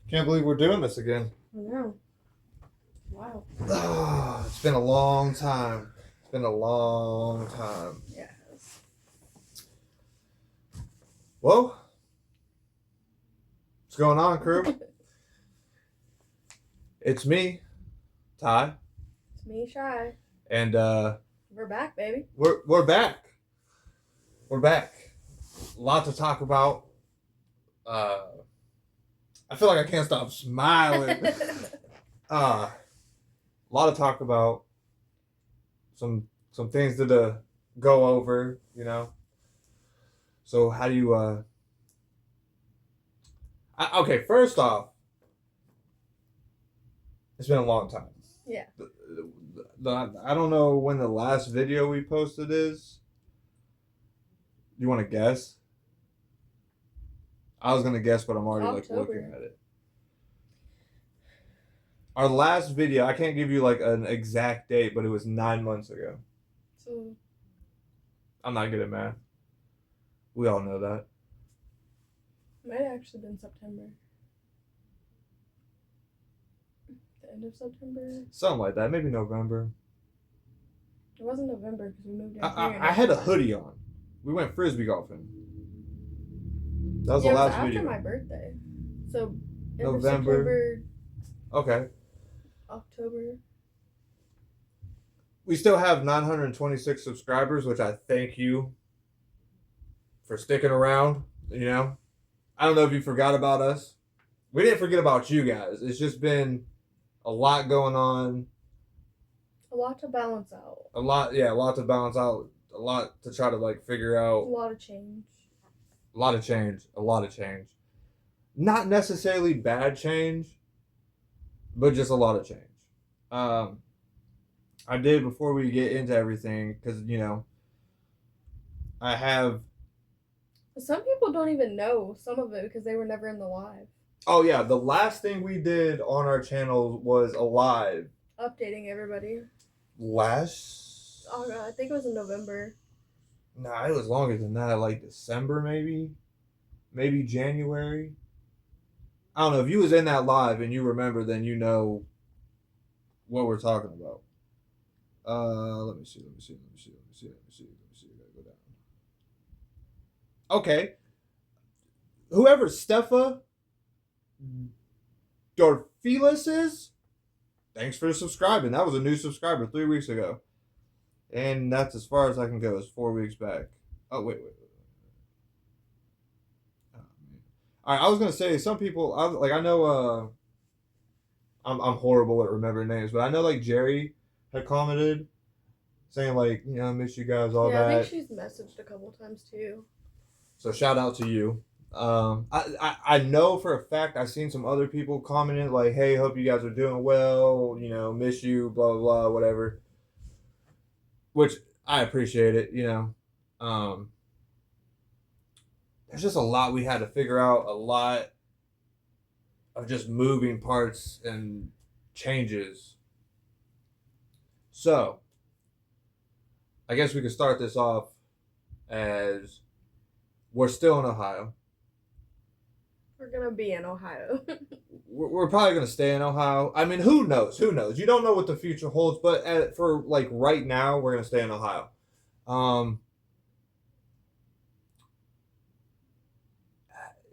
Can't believe we're doing this again. I know. Wow. It's been a long time. It's been a long time. Yes. Well, what's going on, crew? It's me, Ty, It's me, Shy. and We're back, baby. we're back. We're back. A lot to talk about. I feel like I can't stop smiling. A lot to talk about. Some things to go over, you know. So how do you? Okay, first off, it's been a long time. Yeah. I don't know when the last video we posted is. You want to guess? I was gonna guess, but I'm already October. looking at it. Our last video, I can't give you like an exact date, but it was 9 months ago. So I'm not good at math. We all know that. it might have actually been September. The end of September. Something like that. Maybe November. It wasn't November because we moved down here. I had a hoodie on. We went frisbee golfing. That was yeah, the it was last after video. my birthday. So end November. of September, Okay. October. We still have 926 subscribers, which I thank you for sticking around. You know, I don't know if you forgot about us. We didn't forget about you guys. It's just been a lot going on. A lot to balance out. A lot to balance out. A lot to try to like figure out. A lot of change. A lot of change. Not necessarily bad change, but just a lot of change. I did, before we get into everything, because, you know, I have... Some people don't even know some of it because they were never in the live. Oh, yeah. The last thing we did on our channel was a live. Updating everybody. Oh, God, I think it was in November. Nah, it was longer than that. Like December, maybe? Maybe January? I don't know. If you was in that live and you remember, then you know what we're talking about. Let me see. Gotta go down. Okay. Whoever Stefa Dorfilis is, thanks for subscribing. That was a new subscriber 3 weeks ago. And that's as far as I can go. It's 4 weeks back. Oh, wait. Oh, man. All right, I was going to say, some people, I know, I'm horrible at remembering names, but I know, like, Jerry had commented saying, like, you know, I miss you guys, all that. Yeah, I think she's messaged a couple times, too. So shout out to you. I know for a fact I've seen some other people commenting, like, hey, hope you guys are doing well, you know, miss you, blah, blah, blah, whatever. Which I appreciate it, you know. There's just a lot we had to figure out, a lot of just moving parts and changes. So, I guess we could start this off as we're still in Ohio. We're going to be in Ohio. We're probably going to stay in Ohio. I mean, who knows? You don't know what the future holds, but for like right now, we're going to stay in Ohio.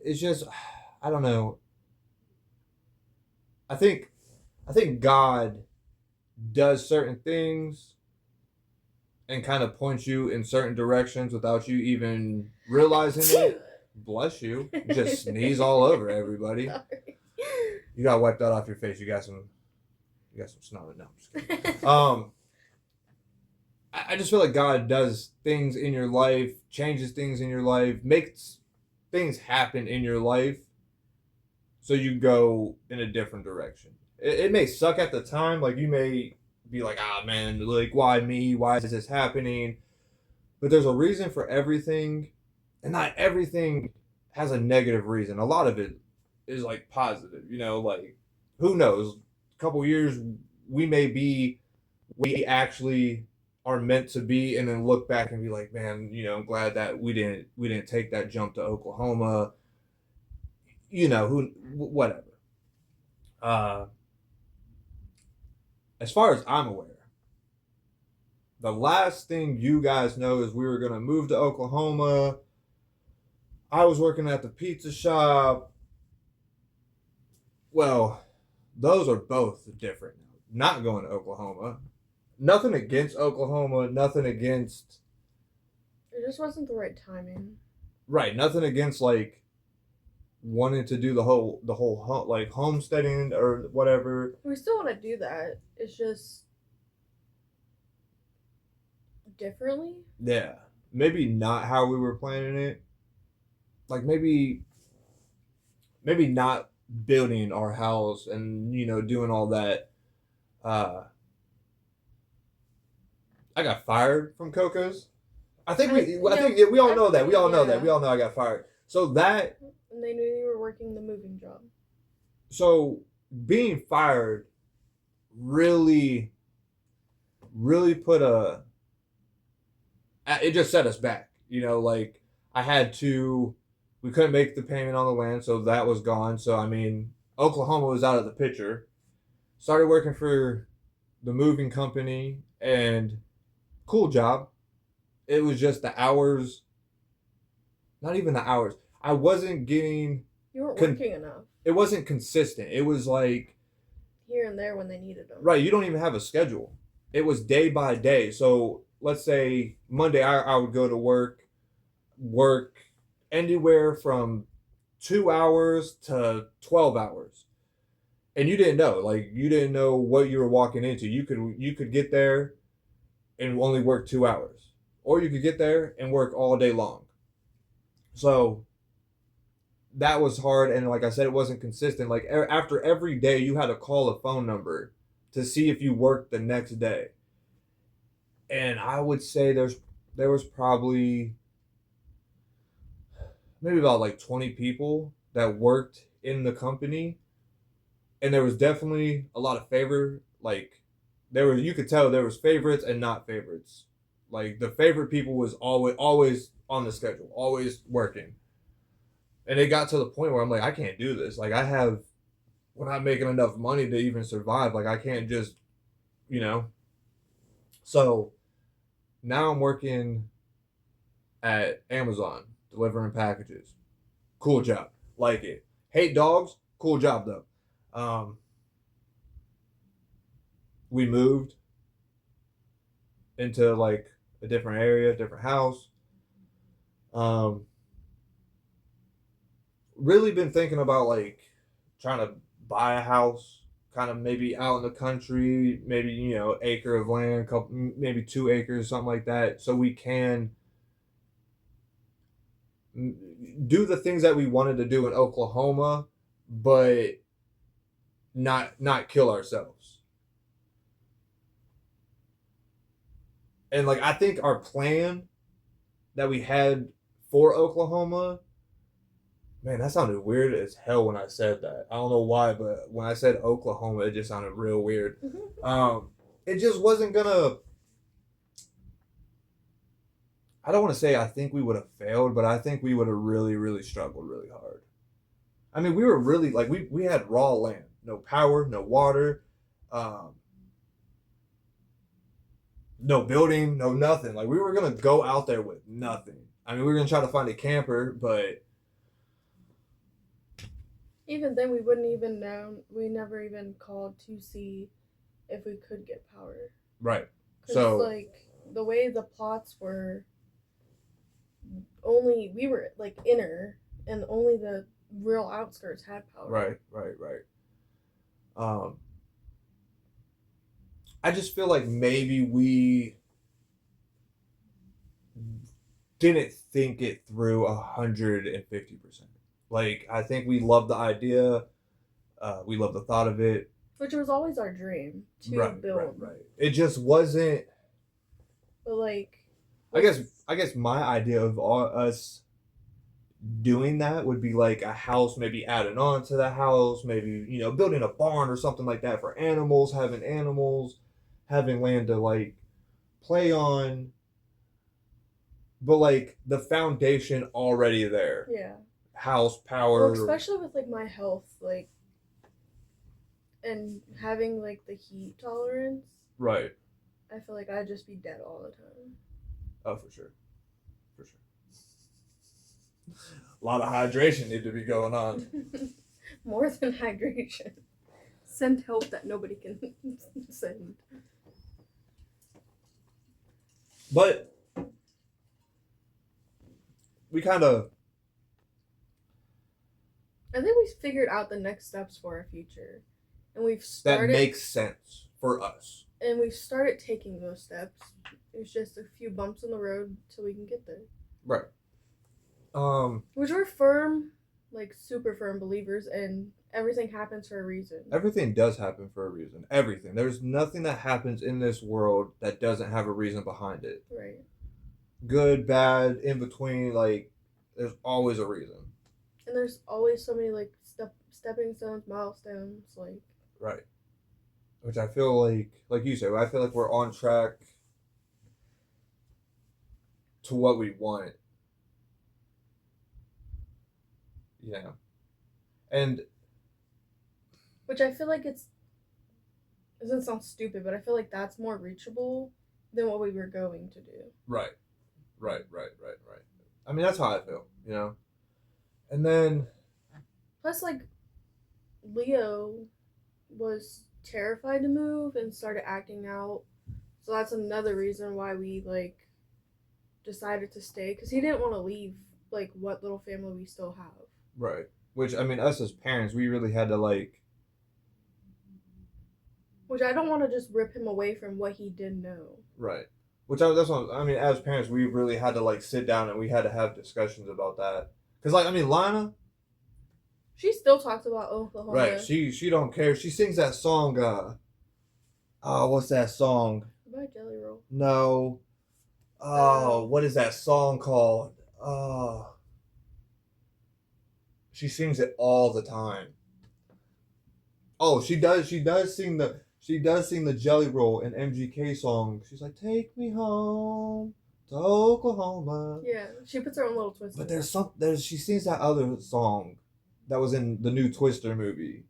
It's just, I don't know. I think God does certain things and kind of points you in certain directions without you even realizing it. Bless you. Just sneeze all over everybody. Sorry. You gotta wipe that off your face. You got some snot. No, I'm just kidding. I just feel like God does things in your life, changes things in your life, makes things happen in your life, so you go in a different direction. It may suck at the time, like you may be like, ah, man, like, why me? Why is this happening? But there's a reason for everything, and not everything has a negative reason. A lot of it is like positive, you know, like, who knows? A couple years we actually are meant to be, and then look back and be like, man, you know, I'm glad that we didn't take that jump to Oklahoma. You know, whatever. Uh, as far as I'm aware, the last thing you guys know is we were gonna move to Oklahoma. I was working at the pizza shop. Well, those are both different. Not going to Oklahoma. Nothing against Oklahoma. Nothing against. It just wasn't the right timing. Right. Nothing against like wanting to do the whole like homesteading or whatever. We still want to do that. It's just differently. Yeah. Maybe not how we were planning it. Like maybe not building our house and doing all that. Uh, I got fired from Coco's. I think we all know that. We all know that. We all know I got fired. So that And they knew you were working the moving job. so being fired really really put a it just set us back. Like I had to we couldn't make the payment on the land, so that was gone. So I mean, Oklahoma was out of the picture. Started working for the moving company and cool job. It was just the hours, not even the hours. I wasn't getting You weren't working enough. It wasn't consistent. It was like here and there when they needed them. right, you don't even have a schedule. It was day by day. So let's say Monday I would go to work anywhere from 2 hours to 12 hours. And you didn't know what you were walking into. You could get there and only work 2 hours. Or you could get there and work all day long. So that was hard, and like I said, it wasn't consistent. Like after every day you had to call a phone number to see if you worked the next day. And I would say there was probably maybe about like 20 people that worked in the company, and there was definitely a lot of you could tell there was favorites and not favorites. Like the favorite people was always on the schedule, always working. And it got to the point where I'm like, I can't do this. Like we're not making enough money to even survive. Like I can't just, you know. So now I'm working at Amazon delivering packages. Cool job, like it. Hate dogs, cool job though. We moved into like a different area, different house. Um, really been thinking about like trying to buy a house, kind of maybe out in the country, maybe acre of land, couple maybe 2 acres, something like that, so we can do the things that we wanted to do in Oklahoma, but not kill ourselves. And like I think our plan that we had for Oklahoma, man, that sounded weird as hell when I said that. I don't know why, but when I said Oklahoma, it just sounded real weird. It just wasn't gonna. I don't want to say I think we would have failed, but I think we would have really, really struggled really hard. I mean, we were really like we had raw land, no power, no water, um, no building, no nothing. Like we were gonna go out there with nothing. I mean, we were gonna try to find a camper, but even then, we wouldn't even know. We never even called to see if we could get power. Right. So like the way the plots were, only we were like inner, and only the real outskirts had power. Right. I just feel like maybe we didn't think it through 150%. Like I think we loved the idea, we loved the thought of it, which was always our dream to build. Right. It just wasn't. But like, I guess my idea of us doing that would be like a house, maybe adding on to the house, maybe building a barn or something like that for animals, having land to like play on, but like the foundation already there. Yeah. House, power. Well, especially with like my health, like and having like the heat tolerance, Right. I feel like I'd just be dead all the time. Oh, for sure. For sure. A lot of hydration need to be going on. More than hydration. Send help that nobody can send. But we kind of. I think we figured out the next steps for our future, and we've started. That makes sense for us. And we've started taking those steps. It's just a few bumps in the road till we can get there. Right. Which we're firm, like super firm believers, and everything happens for a reason. Everything does happen for a reason. Everything. There's nothing that happens in this world that doesn't have a reason behind it. Right. Good, bad, in between, like, there's always a reason. And there's always so many, like, stepping stones, milestones, like. Right. Which I feel like you said, I feel like we're on track to what we want. Yeah. And. Which I feel like it doesn't sound stupid, but I feel like that's more reachable than what we were going to do. Right. I mean, that's how I feel, you know? And then. Plus, like, Leo was terrified to move and started acting out. So that's another reason why we, like, decided to stay. Because he didn't want to leave, like, what little family we still have. Right. Which, I mean, us as parents, we really had to, like. Which I don't want to just rip him away from what he did know. Right. That's what I mean. As parents, we really had to like sit down and we had to have discussions about that. Cause like I mean, Lana, she still talks about Oklahoma. right? She don't care. She sings that song. What's that song? About Jelly Roll. No. What is that song called? She sings it all the time. Oh, she does sing the Jelly Roll and MGK song. She's like, "Take me home to Oklahoma." Yeah, she puts her own little twist. But she sings that other song that was in the new Twister movie.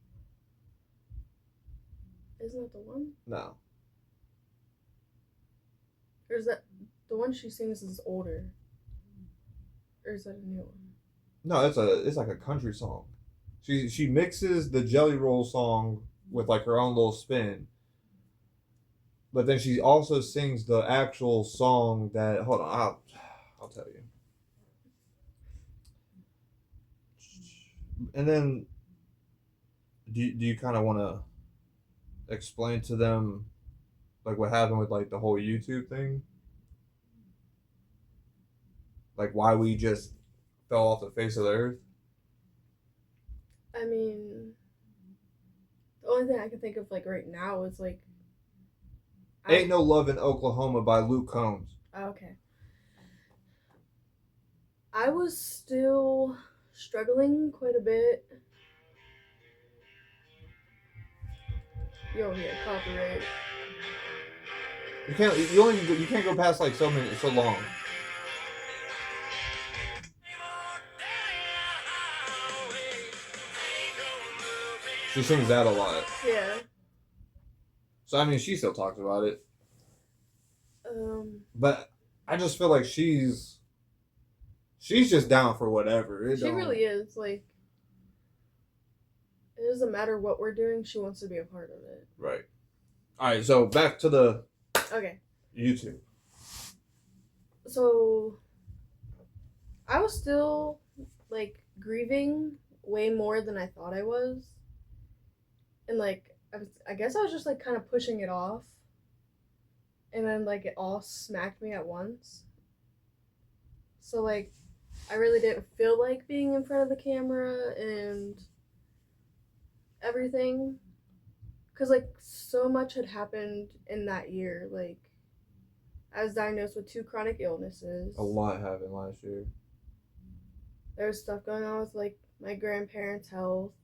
Isn't that the one? No. Or is that the one she sings is older? Or is that a new one? No, it's like a country song. She mixes the Jelly Roll song with like her own little spin. But then she also sings the actual song that hold on, I'll tell you. And then do you kind of want to explain to them like what happened with like the whole YouTube thing? Like why we just fell off the face of the earth? I mean, the only thing I can think of like right now is like Ain't No Love in Oklahoma by Luke Combs. Okay. I was still struggling quite a bit. Yo, yeah, copyright. You can't go past like so long. She sings that a lot. Yeah. So I mean, she still talks about it. But I just feel like she's just down for whatever. She really is. Like, it doesn't matter what we're doing. She wants to be a part of it. Right. All right. So back to the YouTube. So I was still like grieving way more than I thought I was, and like I guess I was just like kind of pushing it off. And then, like, it all smacked me at once. So, like, I really didn't feel like being in front of the camera and everything. Because, like, so much had happened in that year. Like, I was diagnosed with 2 chronic illnesses. A lot happened last year. There was stuff going on with, like, my grandparents' health.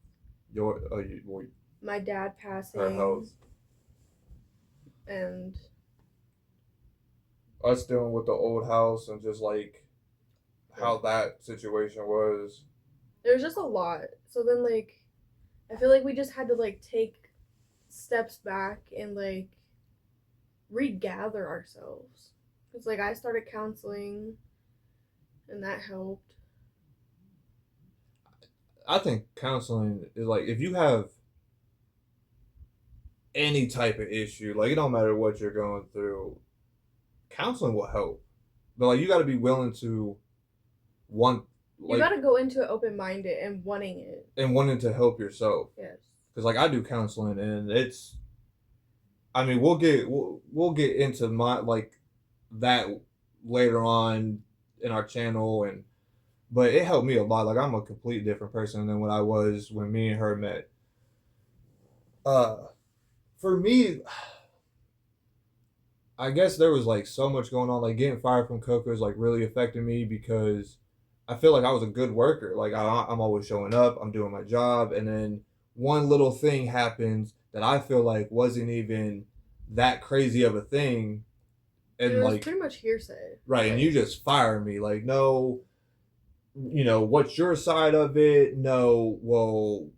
My dad passing. Her health. And us dealing with the old house and just like how that situation was. There was just a lot. So then like I feel like we just had to like take steps back and like regather ourselves. It's like I started counseling, and that helped. I think counseling is like if you have any type of issue, like it don't matter what you're going through, counseling will help. But like you got to be willing to want You like got to go into it open minded and wanting it. and wanting to help yourself. Yes. Because like I do counseling and it's, I mean we'll get into my like that later on in our channel and but it helped me a lot. Like I'm a completely different person than what I was when me and her met. Uh, for me, I guess there was like so much going on. Like getting fired from Coco's like really affected me because I feel like I was a good worker. Like I'm always showing up. I'm doing my job, and then one little thing happens that I feel like wasn't even that crazy of a thing, And and it was like pretty much hearsay. right, and you just fire me. Like no, what's your side of it? No, well,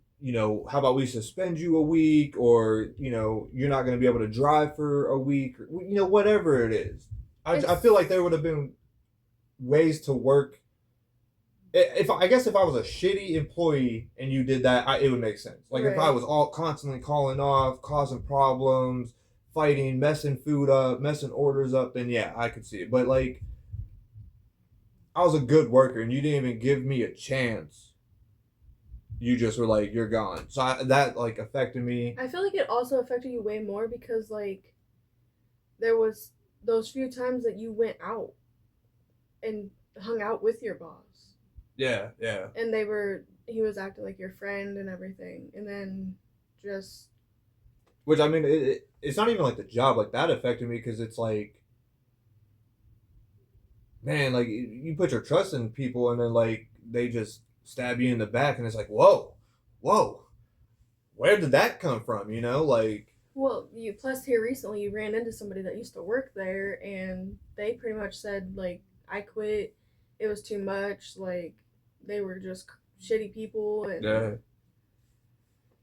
how about we suspend you a week or, you're not going to be able to drive for a week, or, whatever it is. I feel like there would have been ways to work. If I guess if I was a shitty employee and you did that, it would make sense. Like if I was all constantly calling off, causing problems, fighting, messing food up, messing orders up, then yeah, I could see it. But like I was a good worker and you didn't even give me a chance. You just were like, you're gone. So that like affected me. I feel like it also affected you way more because like there was those few times that you went out and hung out with your boss. Yeah, yeah. And he was acting like your friend and everything. And then just. Which, I mean, it's not even like the job. Like, that affected me because it's like, man, like, you put your trust in people and then, like, they just stab you in the back and it's like, whoa, where did that come from, Like. Well, plus here recently you ran into somebody that used to work there and they pretty much said, like, I quit. It was too much. Like, they were just shitty people. And Yeah.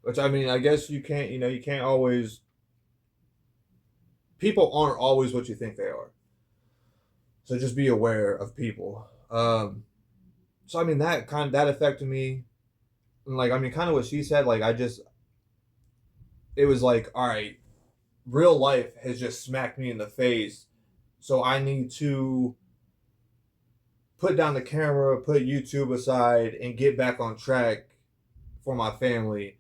Which, I mean, I guess you can't always. People aren't always what you think they are. So just be aware of people. So I mean that affected me. And like I mean, kind of what she said. Like it was like, all right, real life has just smacked me in the face. So I need to put down the camera, put YouTube aside, and get back on track for my family.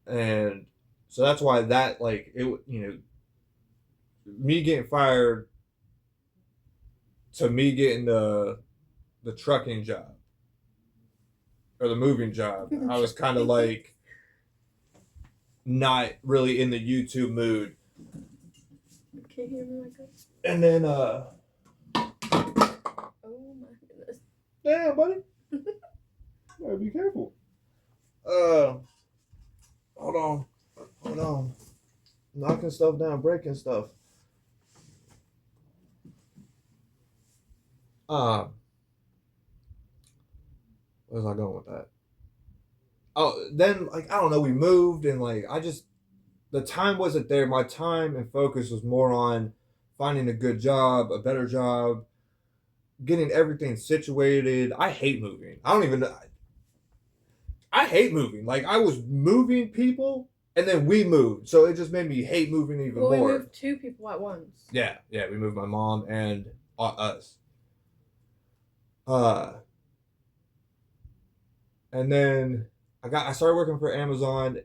And so that's why that like it me getting fired to me getting the trucking job or the moving job. I was kind of like not really in the YouTube mood. Can you hear me like that? And then oh my goodness. damn buddy. Gotta be careful. Hold on. Knocking stuff down, breaking stuff. Where's I going with that? Oh, then like I don't know, we moved and like the time wasn't there. My time and focus was more on finding a good job, a better job, getting everything situated. I hate moving. I don't even know. I hate moving. Like I was moving people and then we moved. So it just made me hate moving even more. We moved two people at once. Yeah, we moved my mom and us. And then I started working for Amazon,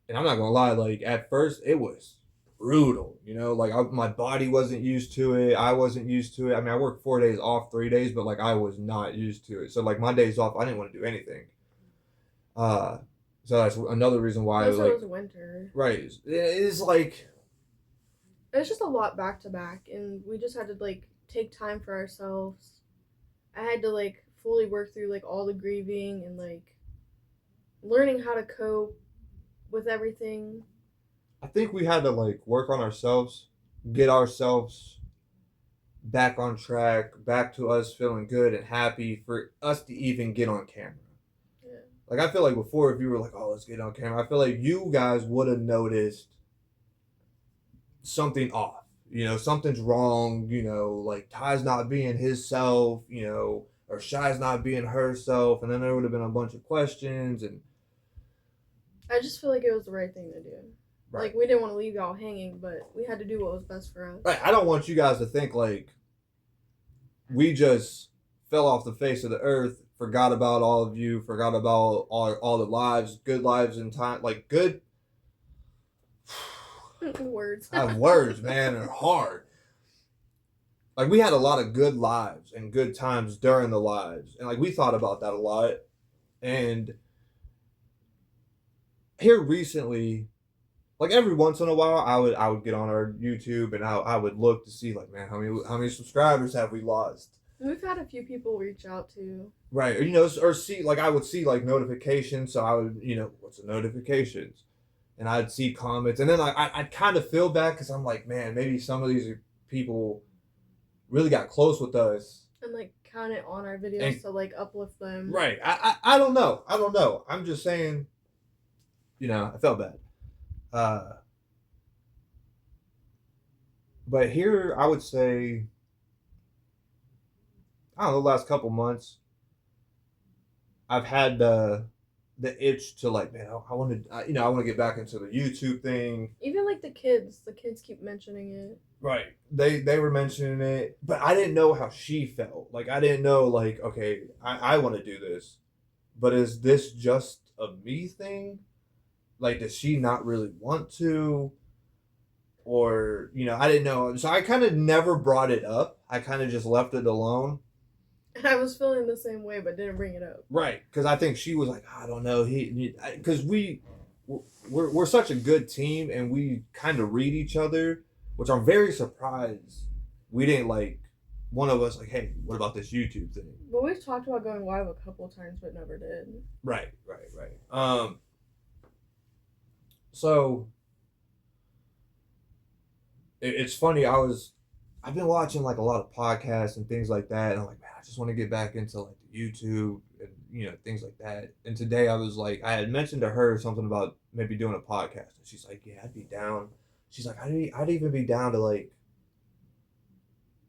and I'm not gonna lie, like at first it was brutal, like my body wasn't used to it. I wasn't used to it. I mean, I worked 4 days off, 3 days, but like I was not used to it. So like my days off, I didn't want to do anything. So that's another reason why also, it was winter. Right, it's like it's just a lot back to back, and we just had to like take time for ourselves. I had to like fully work through like all the grieving and like learning how to cope with everything. I think we had to like work on ourselves, get ourselves back on track, back to us feeling good and happy for us to even get on camera. Yeah. Like, I feel like before, if you were like, oh, let's get on camera, I feel like you guys would have noticed something off. You know, something's wrong, you know, like Ty's not being his self, you know, or Shy's not being herself. And then there would have been a bunch of questions. And I just feel like it was the right thing to do. right. Like, we didn't want to leave y'all hanging, but we had to do what was best for us. Right. I don't want you guys to think like we just fell off the face of the earth, forgot about all of you, forgot about all the lives, good lives in time, like good. Words. Words, man, are hard. Like, we had a lot of good lives and good times during the lives, and like we thought about that a lot. And here recently, like every once in a while, I would get on our YouTube and I would look to see like, man, how many subscribers have we lost? We've had a few people reach out to. Right, or you know, or see like I would see like notifications, so I would, you know, what's the notifications, and I'd see comments, and then I'd kind of feel bad because I'm like, man, maybe some of these people really got close with us and like count it on our videos to like uplift them. Right. I don't know. I don't know. I'm just saying, you know, I felt bad. But here I would say, I don't know, the last couple months, I've had the itch to like, man, I want to, you know, I want to get back into the YouTube thing. Even like the kids keep mentioning it. Right. They were mentioning it, but I didn't know how she felt. Like, I didn't know, like, okay, I want to do this, but is this just a me thing? Like, does she not really want to? Or, you know, I didn't know. So I kind of never brought it up. I kind of just left it alone. And I was feeling the same way, but didn't bring it up. Right. Because I think she was like, I don't know. Because we're such a good team and we kind of read each other, which I'm very surprised we didn't like one of us like, hey, what about this YouTube thing? But we've talked about going live a couple times, but never did. Right. So it's funny. I've been watching like a lot of podcasts and things like that, and I'm like, man, I just want to get back into like the YouTube and, you know, things like that. And today I was like, I had mentioned to her something about maybe doing a podcast, and she's like, yeah, I'd be down. She's like, I'd even be down to like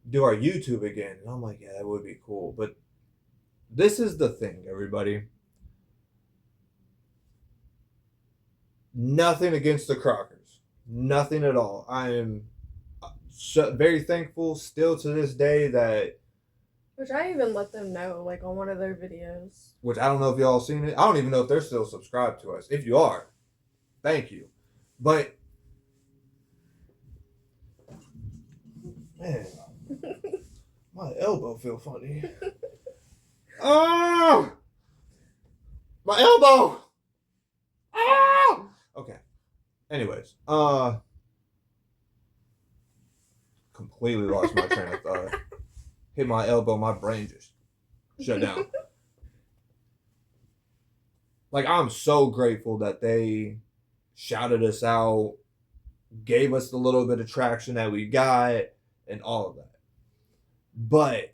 do our YouTube again. And I'm like, yeah, that would be cool. But this is the thing, everybody. Nothing against the Crockers. Nothing at all. I am very thankful still to this day that. Which I even let them know, like on one of their videos. Which I don't know if y'all seen it. I don't even know if they're still subscribed to us. If you are, thank you. But man, my elbow feel funny. Oh, my elbow. Oh. Okay. Anyways, completely lost my train of thought. Hit my elbow, my brain just shut down. Like, I'm so grateful that they shouted us out, gave us the little bit of traction that we got, and all of that. But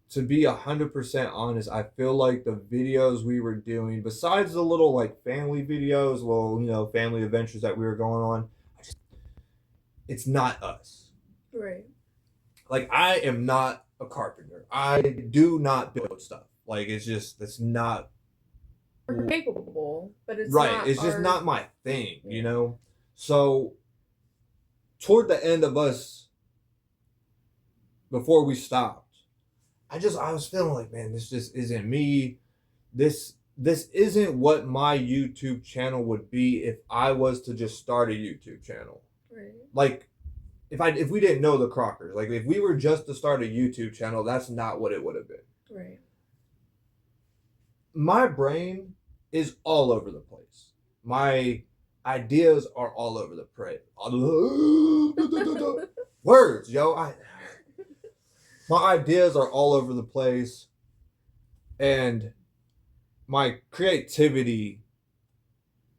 to be 100% honest, I feel like the videos we were doing, besides the little like family videos, little, you know, family adventures that we were going on, it's not us. Right. Like, I am not a carpenter. I do not build stuff. Like, it's not. We're capable, but it's right. Not it's just not my thing, you know? So, toward the end of us, before we stopped, I was feeling like, man, this just isn't me. This isn't what my YouTube channel would be if I was to just start a YouTube channel. Right. Like, if we didn't know the Crockers, like if we were just to start a YouTube channel, that's not what it would have been. Right. My brain is all over the place. My ideas are all over the place. Words, yo. My ideas are all over the place, and my creativity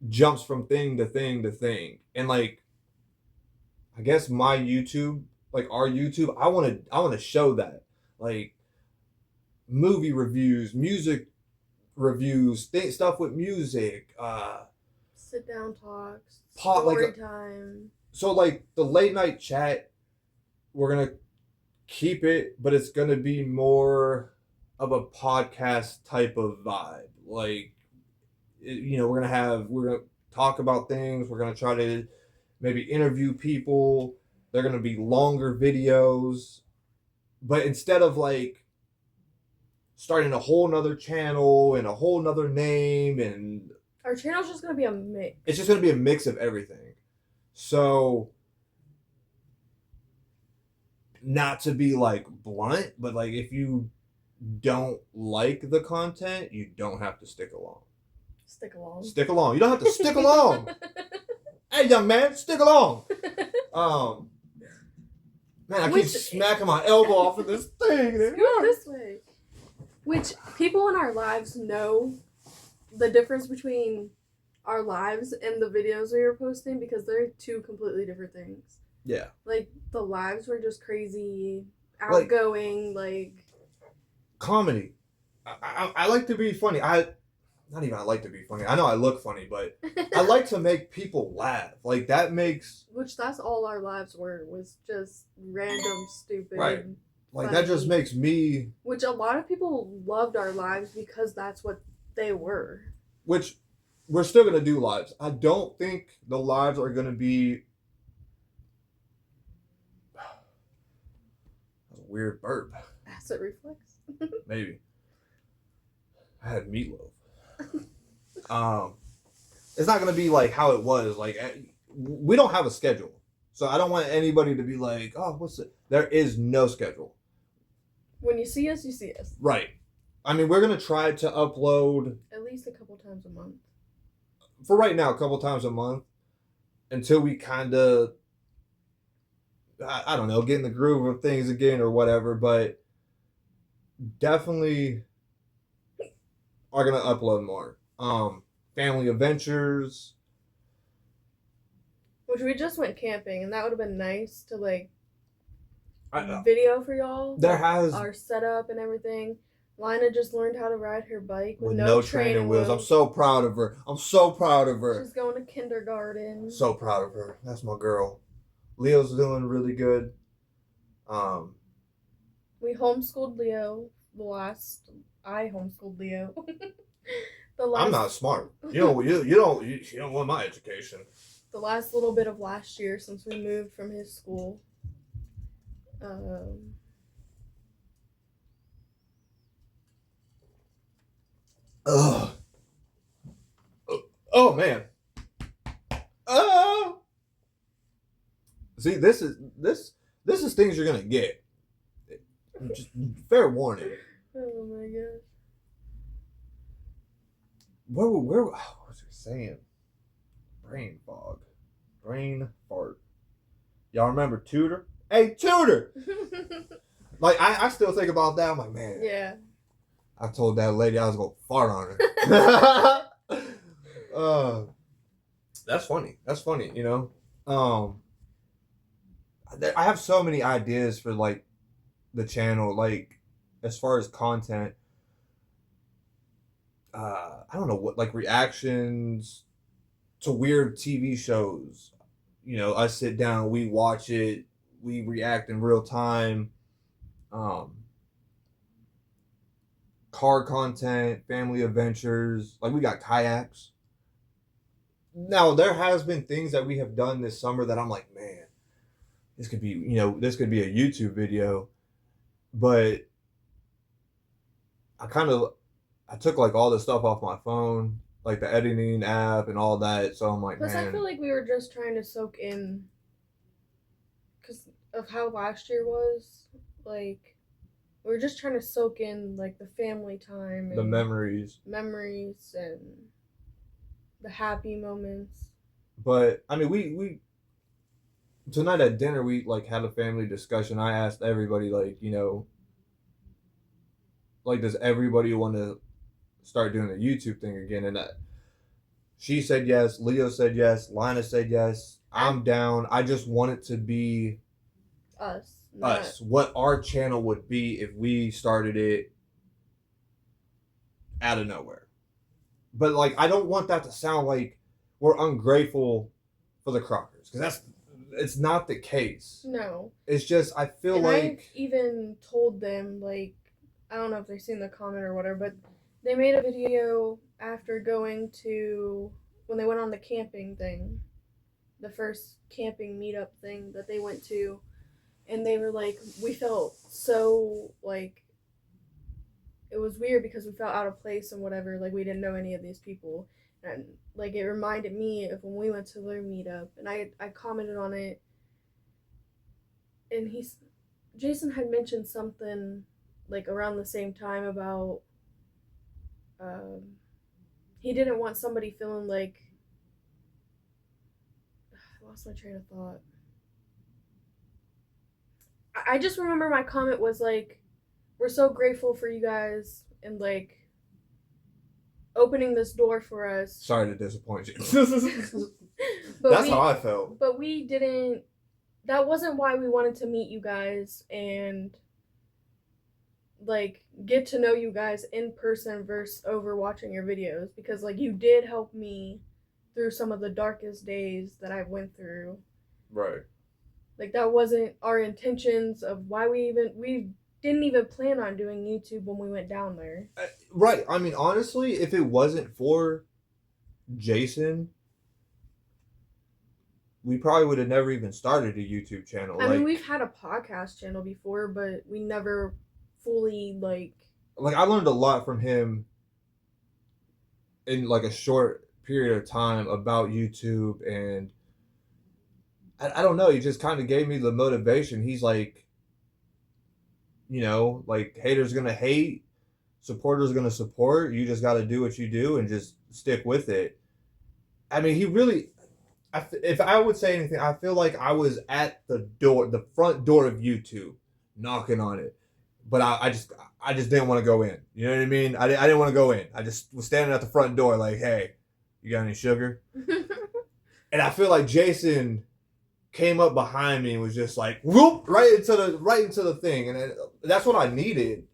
jumps from thing to thing to thing. And like, I guess my YouTube, like our YouTube, I want to show that. Like, movie reviews, music reviews, stuff with music, sit down talks, Pot story time. So like the late night chat, we're gonna keep it, but it's gonna be more of a podcast type of vibe. Like, we're gonna talk about things. We're gonna try to maybe interview people. They're gonna be longer videos, but instead of like starting a whole nother channel and a whole nother name, and our channel's just gonna be a mix. It's just gonna be a mix of everything. So, not to be like blunt, but like if you don't like the content, you don't have to stick along. Stick along. Stick along. You don't have to stick along. Hey, young man, stick along. Man, I keep smacking my elbow off of this thing. Go this way. Which people in our lives know the difference between our lives and the videos we were posting, because they're two completely different things. Yeah. Like, the lives were just crazy, outgoing, like comedy. I like to be funny. I like to be funny. I know I look funny, but I like to make people laugh. Like, that makes... Which that's all our lives were, was just random, stupid... Right. Like, funny. that just makes me... Which a lot of people loved our lives because that's what they were. Which, we're still going to do lives. I don't think the lives are going to be... That's a weird burp. Acid reflux? Maybe. I had meatloaf. It's not gonna be like how it was. Like, we don't have a schedule, so I don't want anybody to be like, "Oh, what's it?" There is no schedule. When you see us, you see us. Right. I mean, we're gonna try to upload at least a couple times a month. For right now, a couple times a month, until we kind of, I don't know, get in the groove of things again or whatever. But definitely are gonna upload more. Family adventures. Which we just went camping, and that would have been nice to like video for y'all. There has our setup and everything. Lina just learned how to ride her bike with no training wheels. I'm so proud of her. She's going to kindergarten. So proud of her. That's my girl. Leo's doing really good. We homeschooled Leo. I homeschooled Leo. I'm not smart. You don't want my education. The last little bit of last year, since we moved from his school. Oh man. Oh. See, this is things you're gonna get. Just fair warning. Oh my gosh. Where what was I saying? Brain fog. Brain fart. Y'all remember Tudor? Hey, Tudor! Like, I still think about that. I'm like, man. Yeah. I told that lady I was going to fart on her. That's funny. That's funny, you know? I have so many ideas for, like, the channel, like, as far as content. I don't know what, like, reactions to weird TV shows. You know, I sit down, we watch it, we react in real time. Car content, family adventures, like we got kayaks. Now, there has been things that we have done this summer that I'm like, man, this could be a YouTube video. But I took like all the stuff off my phone, like the editing app and all that. So I'm like, Plus, I feel like we were just trying to soak in, because of how last year was. Like, we were just trying to soak in, like, the family time. And the memories and the happy moments. But, I mean, we tonight at dinner, we, like, had a family discussion. I asked everybody, like, you know, like, does everybody want to start doing the YouTube thing again? And she said yes. Leo said yes. Lina said yes. I'm down. I just want it to be us. What our channel would be if we started it out of nowhere. But like, I don't want that to sound like we're ungrateful for the Crockers, because it's not the case. No. It's just I feel and like I even told them, like, I don't know if they've seen the comment or whatever, but they made a video after going to, when they went on the camping thing, the first camping meetup thing that they went to, and they were like, we felt so, like, it was weird because we felt out of place and whatever, like we didn't know any of these people. And like it reminded me of when we went to their meetup, and I commented on it, and Jason had mentioned something like around the same time about um, he didn't want somebody feeling like I lost my train of thought. I just remember my comment was like, we're so grateful for you guys and like opening this door for us. Sorry to disappoint you. But That's how I felt. But we didn't. That wasn't why we wanted to meet you guys and like get to know you guys in person versus over watching your videos, because like you did help me through some of the darkest days that I went through. Right. Like that wasn't our intentions of why we didn't even plan on doing YouTube when we went down there. Right. I mean, honestly, if it wasn't for Jason, we probably would have never even started a YouTube channel. I mean, we've had a podcast channel before, but we never fully like I learned a lot from him in like a short period of time about YouTube, and I don't know, he just kind of gave me the motivation. He's like, like, haters gonna hate, supporters gonna support. You just got to do what you do and just stick with it. I mean, he really. If I would say anything, I feel like I was at the front door of YouTube, knocking on it, but I just didn't want to go in. You know what I mean? I didn't want to go in. I just was standing at the front door, like, hey, you got any sugar? And I feel like Jason came up behind me and was just like, whoop, right into the thing, and that's what I needed,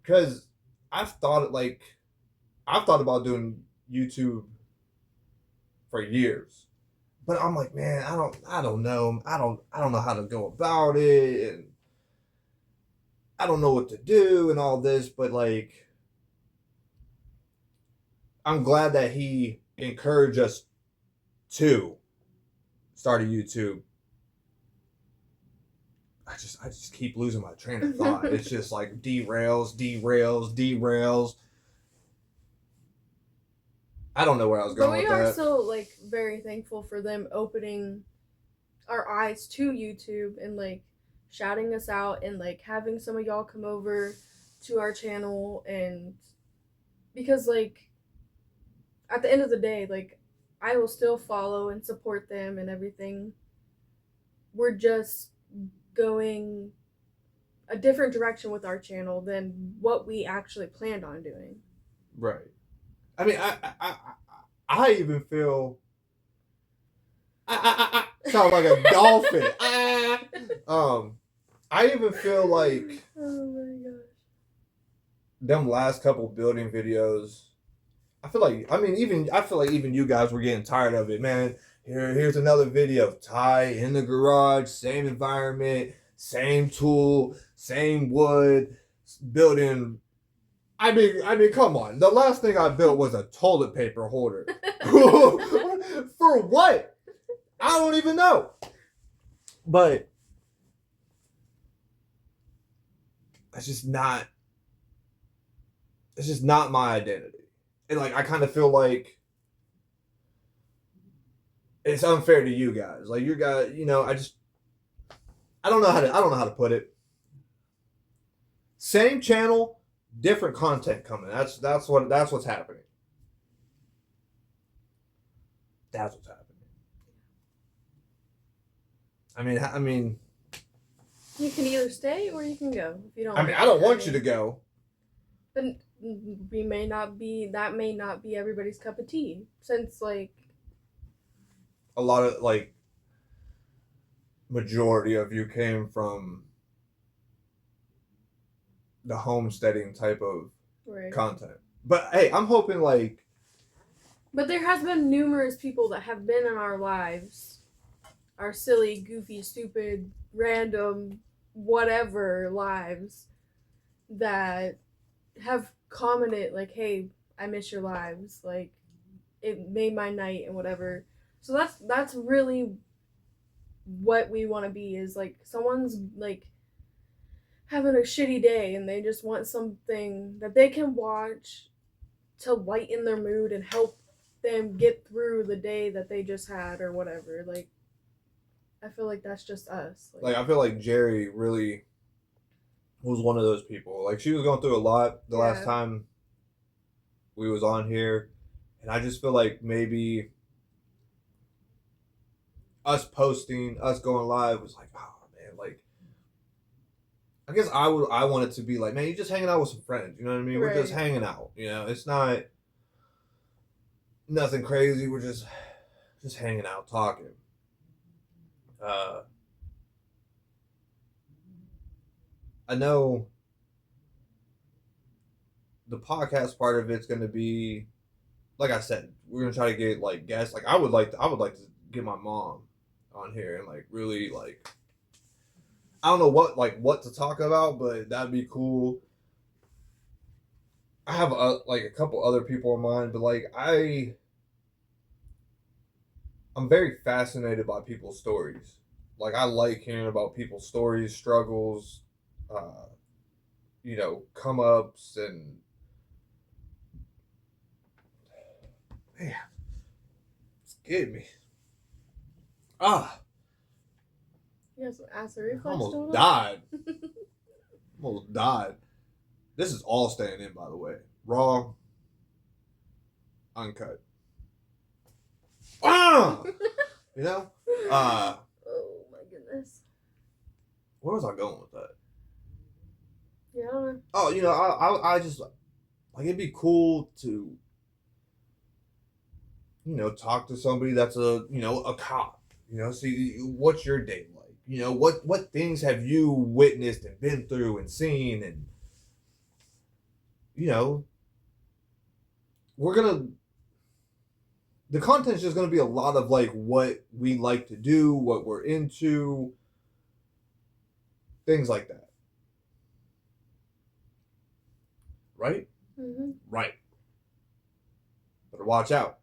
because I've thought about doing YouTube for years. But I'm like, man, I don't know. I don't know how to go about it, and I don't know what to do and all this. But like, I'm glad that he encouraged us to start a YouTube. I just keep losing my train of thought. It's just like derails. I don't know where I was going with that. But we are still like very thankful for them opening our eyes to YouTube and like shouting us out and like having some of y'all come over to our channel, and because like at the end of the day, like I will still follow and support them and everything. We're just going a different direction with our channel than what we actually planned on doing. Right. I mean, I even feel sound like a dolphin. I even feel like, oh my gosh, them last couple building videos, I feel like even you guys were getting tired of it, man. Here's another video of Ty in the garage, same environment, same tool, same wood, building. I mean, come on. The last thing I built was a toilet paper holder. For what? I don't even know. But it's just not my identity. And like, I kind of feel like it's unfair to you guys. Like, you guys, I don't know how to put it. Same channel, different content coming. That's what's happening. That's what's happening. I mean, you can either stay or you can go if you don't. I don't want you to go. But that may not be everybody's cup of tea, since like a lot of like majority of you came from the homesteading type of content. But hey, I'm hoping like. But there has been numerous people that have been in our lives, our silly, goofy, stupid, random, whatever lives, that have commented like, "Hey, I miss your lives. Like, it made my night and whatever." So that's really what we want to be, is like someone's like having a shitty day and they just want something that they can watch to lighten their mood and help them get through the day that they just had or whatever. Like, I feel like that's just us. Like, I feel like Jerry really was one of those people. Like, she was going through a lot the last time we was on here, and I just feel like maybe us posting, us going live was like, oh man, like, I guess I want it to be like, man, you're just hanging out with some friends, you know what I mean? Right. We're just hanging out, you know. It's not nothing crazy. We're just hanging out, talking. I know the podcast part of it's going to be, like I said, we're going to try to get like guests. Like, I would like to get my mom on here and like really like, I don't know what to talk about, but that'd be cool. I have like a couple other people in mind, but like I'm very fascinated by people's stories. Like, I like hearing about people's stories, struggles, come ups, and man, it's getting me. You have some acid reflux. Almost died. Almost died. This is all staying in, by the way. Raw, uncut. You know? Oh my goodness. Where was I going with that? Yeah, I don't know. Oh, I just like, it'd be cool to talk to somebody that's a cop. See what's your day like. What things have you witnessed and been through and seen, and the content's just gonna be a lot of like what we like to do, what we're into, things like that. Right? Mm-hmm. Right. Better watch out.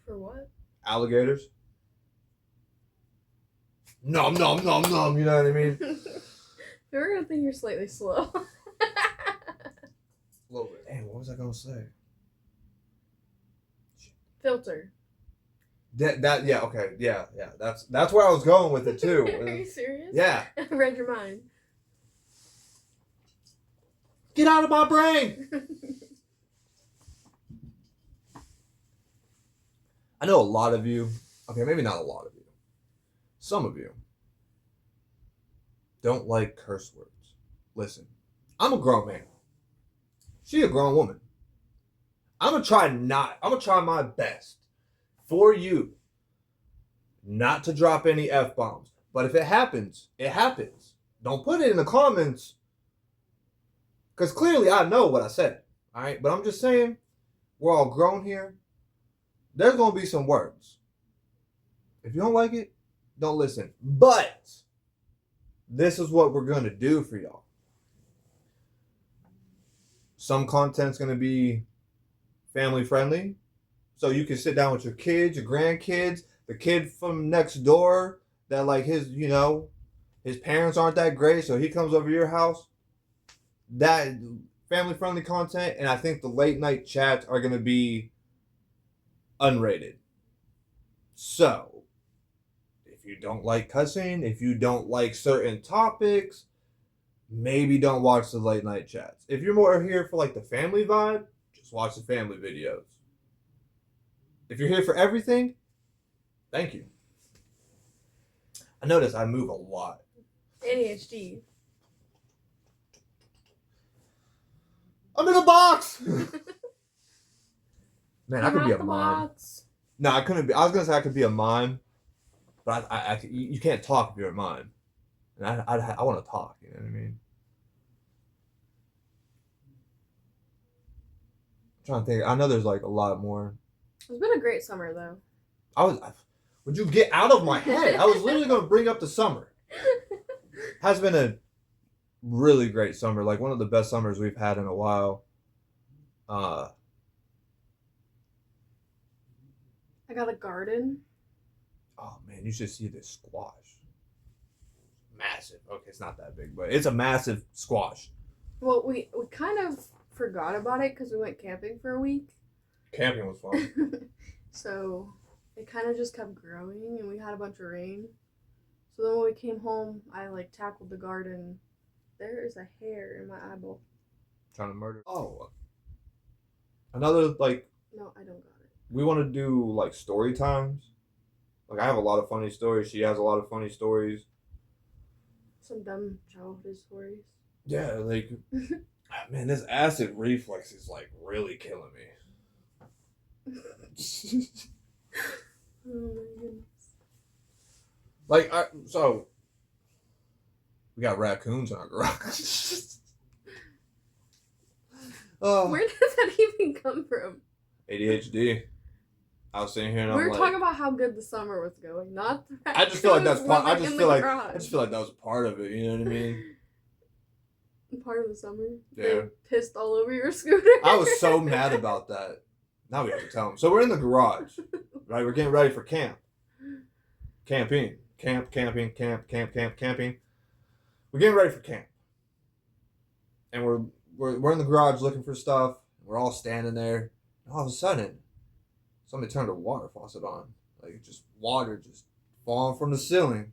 For what? Alligators. Nom nom nom nom. You know what I mean? We're gonna think you're slightly slow. A little bit. Damn, what was I gonna say? Filter. That yeah, okay, yeah. That's where I was going with it too. Are you serious? Yeah. I read your mind. Get out of my brain. I know a lot of you. Okay, maybe not a lot of you. Some of you don't like curse words. Listen, I'm a grown man. She a grown woman. I'm gonna try my best for you not to drop any F-bombs. But if it happens, it happens. Don't put it in the comments, because clearly I know what I said. All right, but I'm just saying, we're all grown here. There's gonna be some words. If you don't like it, don't listen. But this is what we're gonna do for y'all. Some content's gonna be family friendly, so you can sit down with your kids, your grandkids, the kid from next door that like his parents aren't that great, so he comes over your house. That family friendly content, and I think the late night chats are gonna be unrated. So, if you don't like cussing, if you don't like certain topics, maybe don't watch the late night chats. If you're more here for like the family vibe, just watch the family videos. If you're here for everything, thank you. I notice I move a lot. ADHD. I'm in a box. Man, I could be a mime. Box. No, I couldn't be. I was gonna say I could be a mime, but you can't talk if you're a mime. And I want to talk. You know what I mean? trying to think. I know there's like a lot more. It's been a great summer though. Would you get out of my head? I was literally going to bring up the summer. Has been a really great summer, like one of the best summers we've had in a while. I got a garden. Oh man, you should see this squash. Massive. Okay, it's not that big, but it's a massive squash. Well, we kind of forgot about it because we went camping for a week. Camping was fun. So it kind of just kept growing, and we had a bunch of rain. So then when we came home, I like tackled the garden. There is a hair in my eyeball. Trying to murder. Oh, another like. No, I don't got it. We want to do like story times. Like I have a lot of funny stories. She has a lot of funny stories. Some dumb childhood stories. Yeah, like man, this acid reflux is like really killing me. Oh my goodness. Like so we got raccoons in our garage. Where does that even come from? ADHD. I was sitting here and we were I'm talking about how good the summer was going, not the I just feel like that's part. I living just in feel the like garage. that was a part of it. You know what I mean? Part of the summer. Yeah. They pissed all over your scooter. I was so mad about that. Now we have to tell them. So we're in the garage, right? We're getting ready for camp. Camping. Camping. We're getting ready for camp. And we're in the garage looking for stuff. We're all standing there. And all of a sudden, somebody turned a water faucet on. Like just water just falling from the ceiling.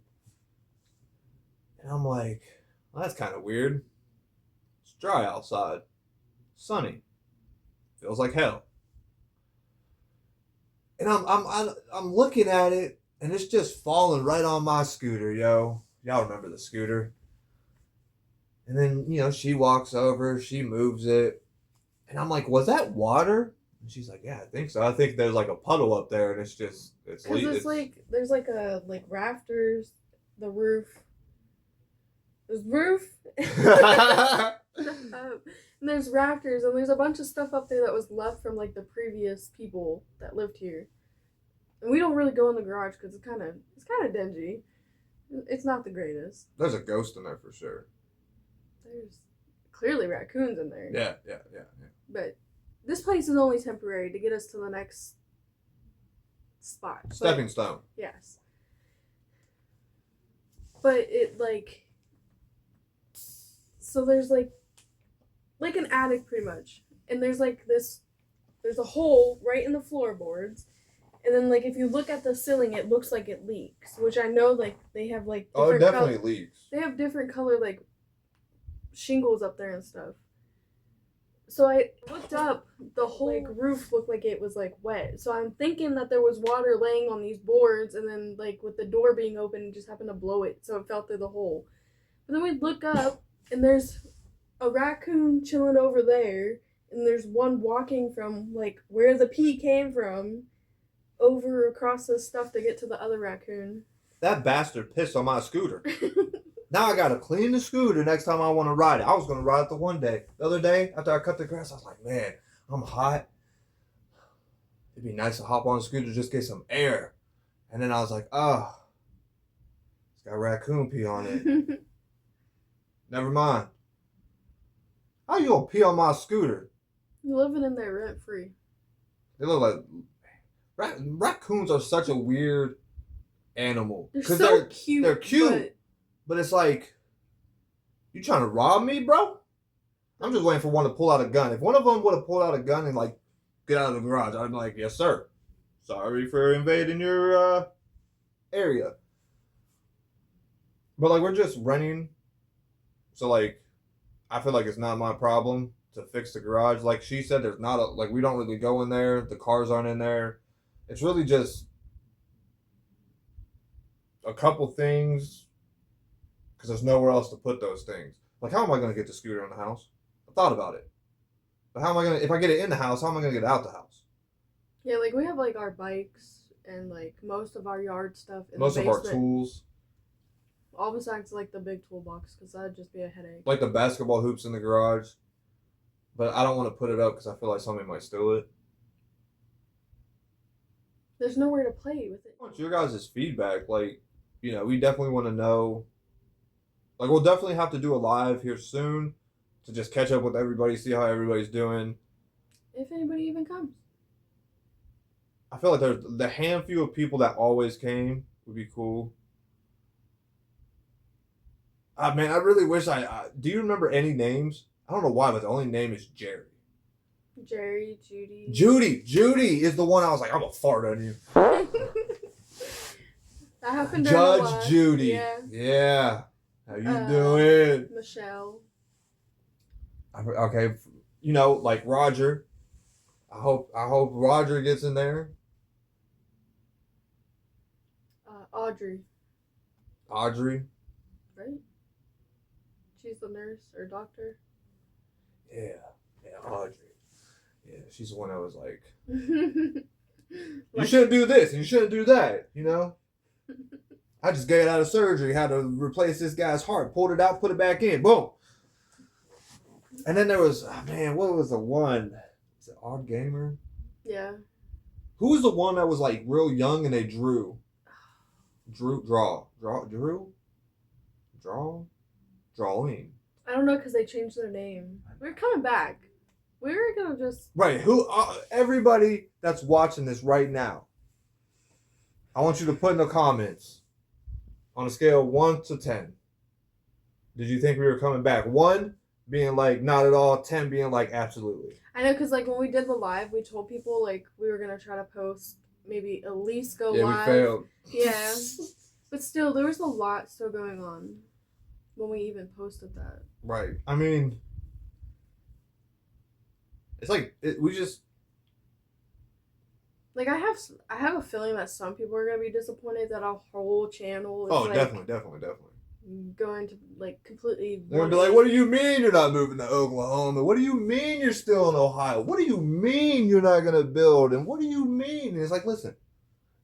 And I'm like, well, that's kind of weird. It's dry outside. Sunny. Feels like hell. And I'm looking at it, and it's just falling right on my scooter, yo. Y'all remember the scooter? And then she walks over, she moves it, and I'm like, was that water? And she's like, yeah, I think so. I think there's like a puddle up there, and it's because it's like there's like a rafters, the roof. There's roof. And there's rafters, and there's a bunch of stuff up there that was left from like the previous people that lived here. And we don't really go in the garage because it's kind of dingy. It's not the greatest. There's a ghost in there for sure. There's clearly raccoons in there. Yeah. But this place is only temporary to get us to the next spot. Stepping stone. Yes. But it like, so there's like an attic pretty much, and there's a hole right in the floorboards, and then like if you look at the ceiling, it looks like it leaks, which I know like they have like different it definitely leaks. They have different color like shingles up there and stuff. So I looked up, the whole like roof looked like it was like wet. So I'm thinking that there was water laying on these boards, and then like with the door being open, it just happened to blow it, so it fell through the hole. But then we look up, and there's a raccoon chilling over there, and there's one walking from like where the pee came from over across the stuff to get to the other raccoon. That bastard pissed on my scooter. Now I gotta clean the scooter next time I want to ride it. I was gonna ride it the one day. The other day, after I cut the grass, I was like, man, I'm hot. It'd be nice to hop on the scooter, just get some air. And then I was like, oh, it's got raccoon pee on it. Never mind. How you gonna pee on my scooter? You're living in there rent free. They look like raccoons are such a weird animal. They're so cute. They're cute, but it's like, you trying to rob me, bro? I'm just waiting for one to pull out a gun. If one of them would have pulled out a gun and like get out of the garage, I'd be like, yes, sir. Sorry for invading your area. But like we're just renting, so like I feel like it's not my problem to fix the garage. Like she said, there's not like we don't really go in there. The cars aren't in there. It's really just a couple things because there's nowhere else to put those things. Like how am I going to get the scooter in the house? I thought about it. But how am I going to, if I get it in the house, how am I going to get it out the house? Yeah, like we have like our bikes and like most of our yard stuff in most the of our basement. tools. All besides like the big toolbox, because that'd just be a headache. Like the basketball hoops in the garage. but I don't want to put it up because I feel like somebody might steal it. There's nowhere to play with it. I want your guys' feedback. Like, we definitely want to know. Like, we'll definitely have to do a live here soon to just catch up with everybody, see how everybody's doing. If anybody even comes. I feel like there's the handful of people that always came would be cool. Man, I really wish do you remember any names? I don't know why, but the only name is Jerry. Jerry, Judy. Judy is the one I was like, I'm gonna fart on you. That happened during Judge Judy. Yeah. How you doing? Michelle. Okay, like Roger. I hope Roger gets in there. Audrey. Audrey. Right? She's the nurse or doctor. Yeah, Audrey. Yeah, she's the one that was like, you shouldn't do this and you shouldn't do that, I just got out of surgery, had to replace this guy's heart, pulled it out, put it back in, boom. And then there was, what was the one? Is it Odd Gamer? Yeah. Who was the one that was like real young and they drew? Drawing. I don't know because they changed their name. We're coming back. We were gonna just right. Everybody that's watching this right now, I want you to put in the comments on a scale of 1 to 10. Did you think we were coming back? 1 being like not at all, 10 being like absolutely. I know because like when we did the live, we told people like we were gonna try to post maybe at least go live. Yeah, we failed. Yeah, but still there was a lot still going on when we even posted that. Right. I mean, it's like we just like I have a feeling that some people are gonna be disappointed that our whole channel is definitely going to like completely. They're gonna be like, what do you mean you're not moving to Oklahoma? What do you mean you're still in Ohio? What do you mean you're not gonna build? And what do you mean? And it's like, listen,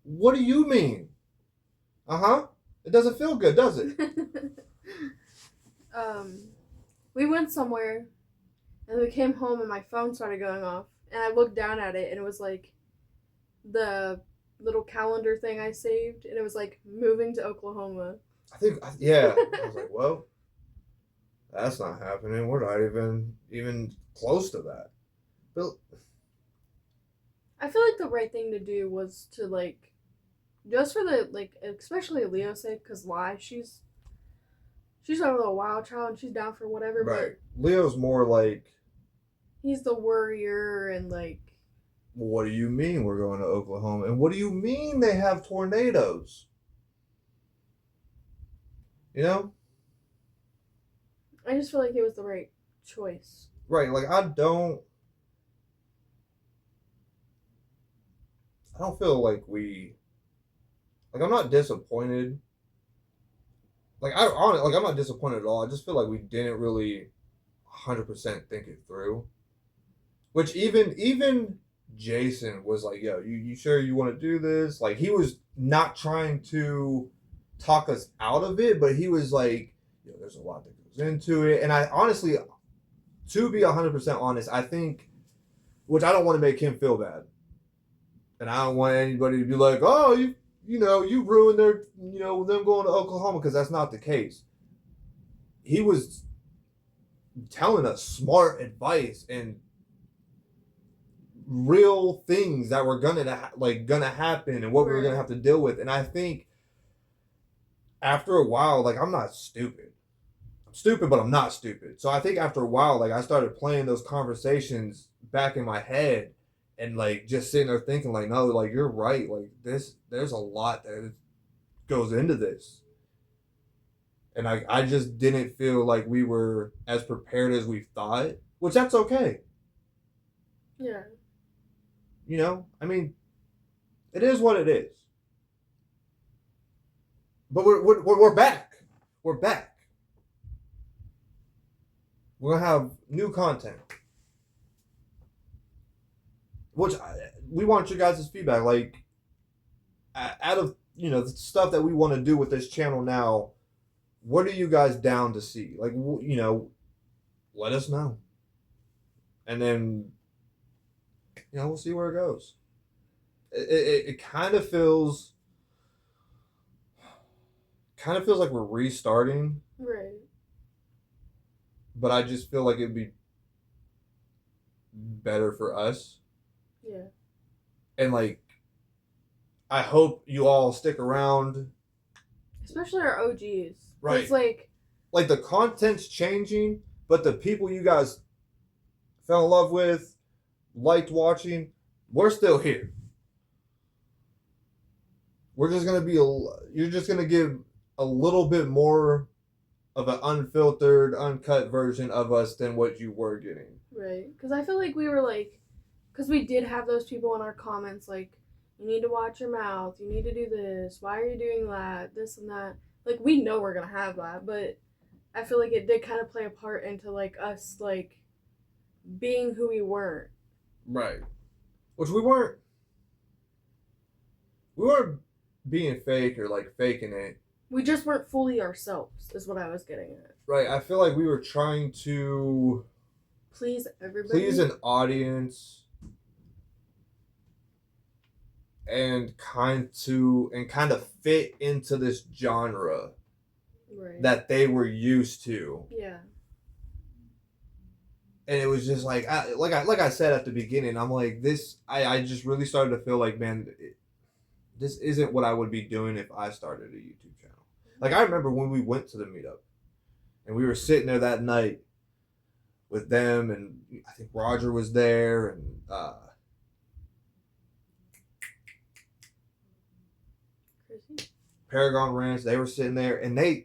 what do you mean? It doesn't feel good, does it? We went somewhere and we came home and my phone started going off and I looked down at it and it was like the little calendar thing I saved and it was like moving to Oklahoma. I think, yeah. I was like, well, that's not happening. We're not even close to that. But I feel like the right thing to do was to like, just for the like, especially Leo's sake, because she's a little wild child and she's down for whatever. Right. But Leo's more like, he's the worrier and like. What do you mean we're going to Oklahoma? And what do you mean they have tornadoes? I just feel like it was the right choice. Right. Like I don't feel like I'm not disappointed. I'm not disappointed at all. I just feel like we didn't really 100% think it through. Which even Jason was like, yo, you sure you want to do this? Like he was not trying to talk us out of it, but he was like, there's a lot that goes into it. And I honestly, to be 100% honest, I think, which I don't want to make him feel bad. And I don't want anybody to be like, oh, you ruined their, them going to Oklahoma, because that's not the case. He was telling us smart advice and real things that were gonna happen and what we were gonna have to deal with. And I think after a while, like I'm not stupid. I'm stupid, but I'm not stupid. So I think after a while, like I started playing those conversations back in my head and like just sitting there thinking like, no, like you're right. Like there's a lot that goes into this. And I just didn't feel like we were as prepared as we thought, which that's okay. Yeah. I mean, it is what it is. But we're back. We're back. We're gonna have new content, which we want your guys' feedback. Like, out of the stuff that we want to do with this channel now, what are you guys down to see? Like, let us know. and then we'll see where it goes. It kind of feels like we're restarting, Right. but I just feel like it'd be better for us. Yeah. And like, I hope you all stick around. Especially our OGs. Right. It's like the content's changing, but the people you guys fell in love with, liked watching, we're still here. We're just gonna be you're just gonna give a little bit more of an unfiltered, uncut version of us than what you were getting. right. Because I feel like we were like, because we did have those people in our comments like, you need to watch your mouth, you need to do this, why are you doing that, this and that. Like, we know we're gonna have that, but I feel like it did kind of play a part into like us like being who we weren't. Right. Which we weren't. We weren't being fake or like faking it. We just weren't fully ourselves, is what I was getting at. Right. I feel like we were trying to Please everybody. please an audience and kind of fit into this genre right. that they were used to. Yeah. And it was just like I said at the beginning, I'm like this. I just really started to feel like, man, this isn't what I would be doing if I started a YouTube channel. Like, I remember when we went to the meetup and we were sitting there that night with them, and I think Roger was there, and Paragon Ranch. They were sitting there, and I'm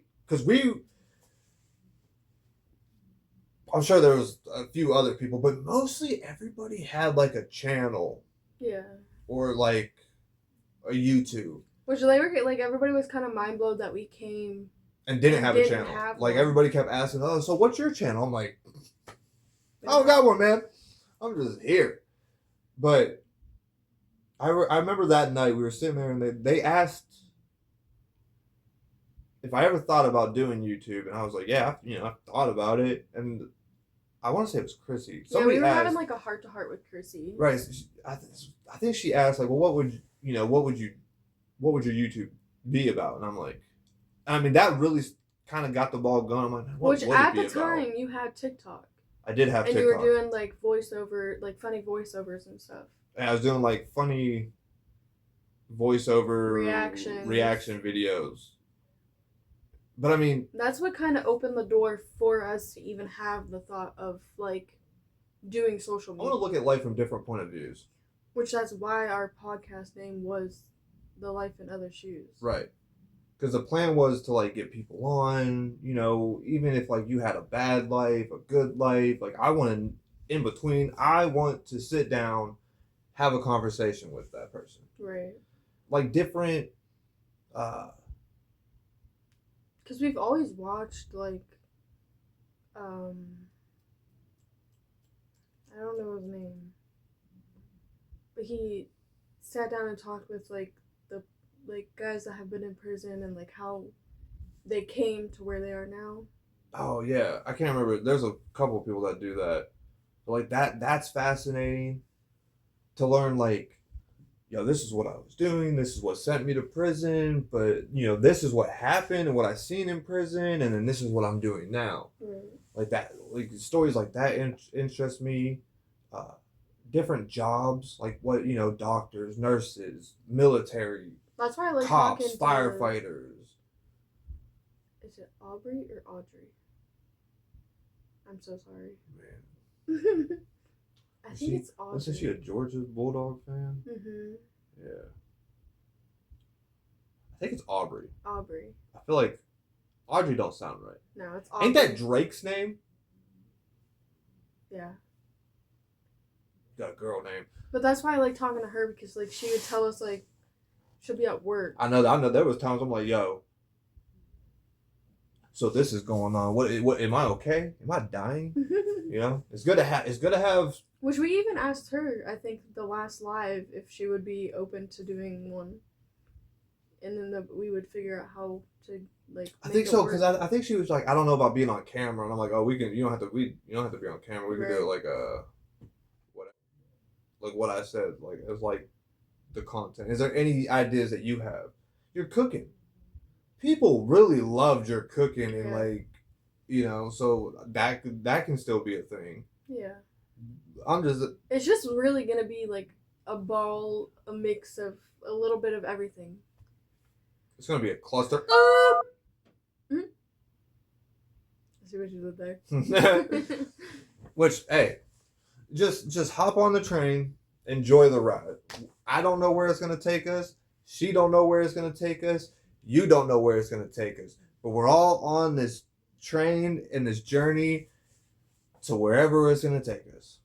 sure there was a few other people, but mostly everybody had like a channel. Yeah. Or like a YouTube. Which they were like, everybody was kind of mind blown that we came and didn't have a channel. Like, everybody kept asking, "Oh, so what's your channel?" I'm like, "I don't got one, man. I'm just here." But I remember that night we were sitting there, and they asked if I ever thought about doing YouTube, and I was like, "Yeah, I thought about it." And I want to say it was Chrissy. Somebody we were having like a heart to heart with Chrissy. Right. I think she asked like, "Well, what would your YouTube be about?" And I'm like, I mean, that really kind of got the ball going. I'm like, which at the time you had TikTok. I did have TikTok. And you were doing like voiceover, like funny voiceovers and stuff. And I was doing like funny voiceover reaction videos. But I mean, that's what kind of opened the door for us to even have the thought of like doing social media. I want to look at life from different point of views. Which that's why our podcast name was The Life in Other Shoes. Right. Because the plan was to like get people on, even if like you had a bad life, a good life, like I want to sit down, have a conversation with that person. Right. Like different because we've always watched like I don't know his name, but he sat down and talked with like the guys that have been in prison and like how they came to where they are now. Oh yeah, I can't remember. There's a couple of people that do that. But like that's fascinating to learn. Like, this is what I was doing. This is what sent me to prison. But this is what happened and what I seen in prison, and then this is what I'm doing now. Right. Like that, like stories like that interest me. Different jobs, like what doctors, nurses, military. That's why I like cops, firefighters. Is it Aubrey or Audrey? I'm so sorry. Man. I think it's Audrey. Wasn't she a Georgia Bulldog fan? Mm-hmm. Yeah. I think it's Aubrey. Aubrey. I feel like Audrey don't sound right. No, it's Aubrey. Ain't that Drake's name? Yeah. Got a girl name. But that's why I like talking to her, because like she would tell us like she'll be at work. I know there was times I'm like, yo, so this is going on. What am I okay? Am I dying? It's good to have. Which we even asked her, I think the last live, if she would be open to doing one, and then we would figure out how to like. I think so, because I think she was like, I don't know about being on camera, and I'm like, oh, we can. You don't have to be on camera. We can do it like like what I said, like as like the content. Is there any ideas that you have? You're cooking. People really loved your cooking and Yeah. like, you know, so that can still be a thing. Yeah. I'm just It's just really gonna be like a mix of a little bit of everything. it's gonna be a cluster. I see what you did there. Which, hey, just hop on the train, enjoy the ride. I don't know where it's gonna take us. She don't know where it's gonna take us. You don't know where it's gonna take us. But we're all on this train and this journey to wherever it's gonna take us.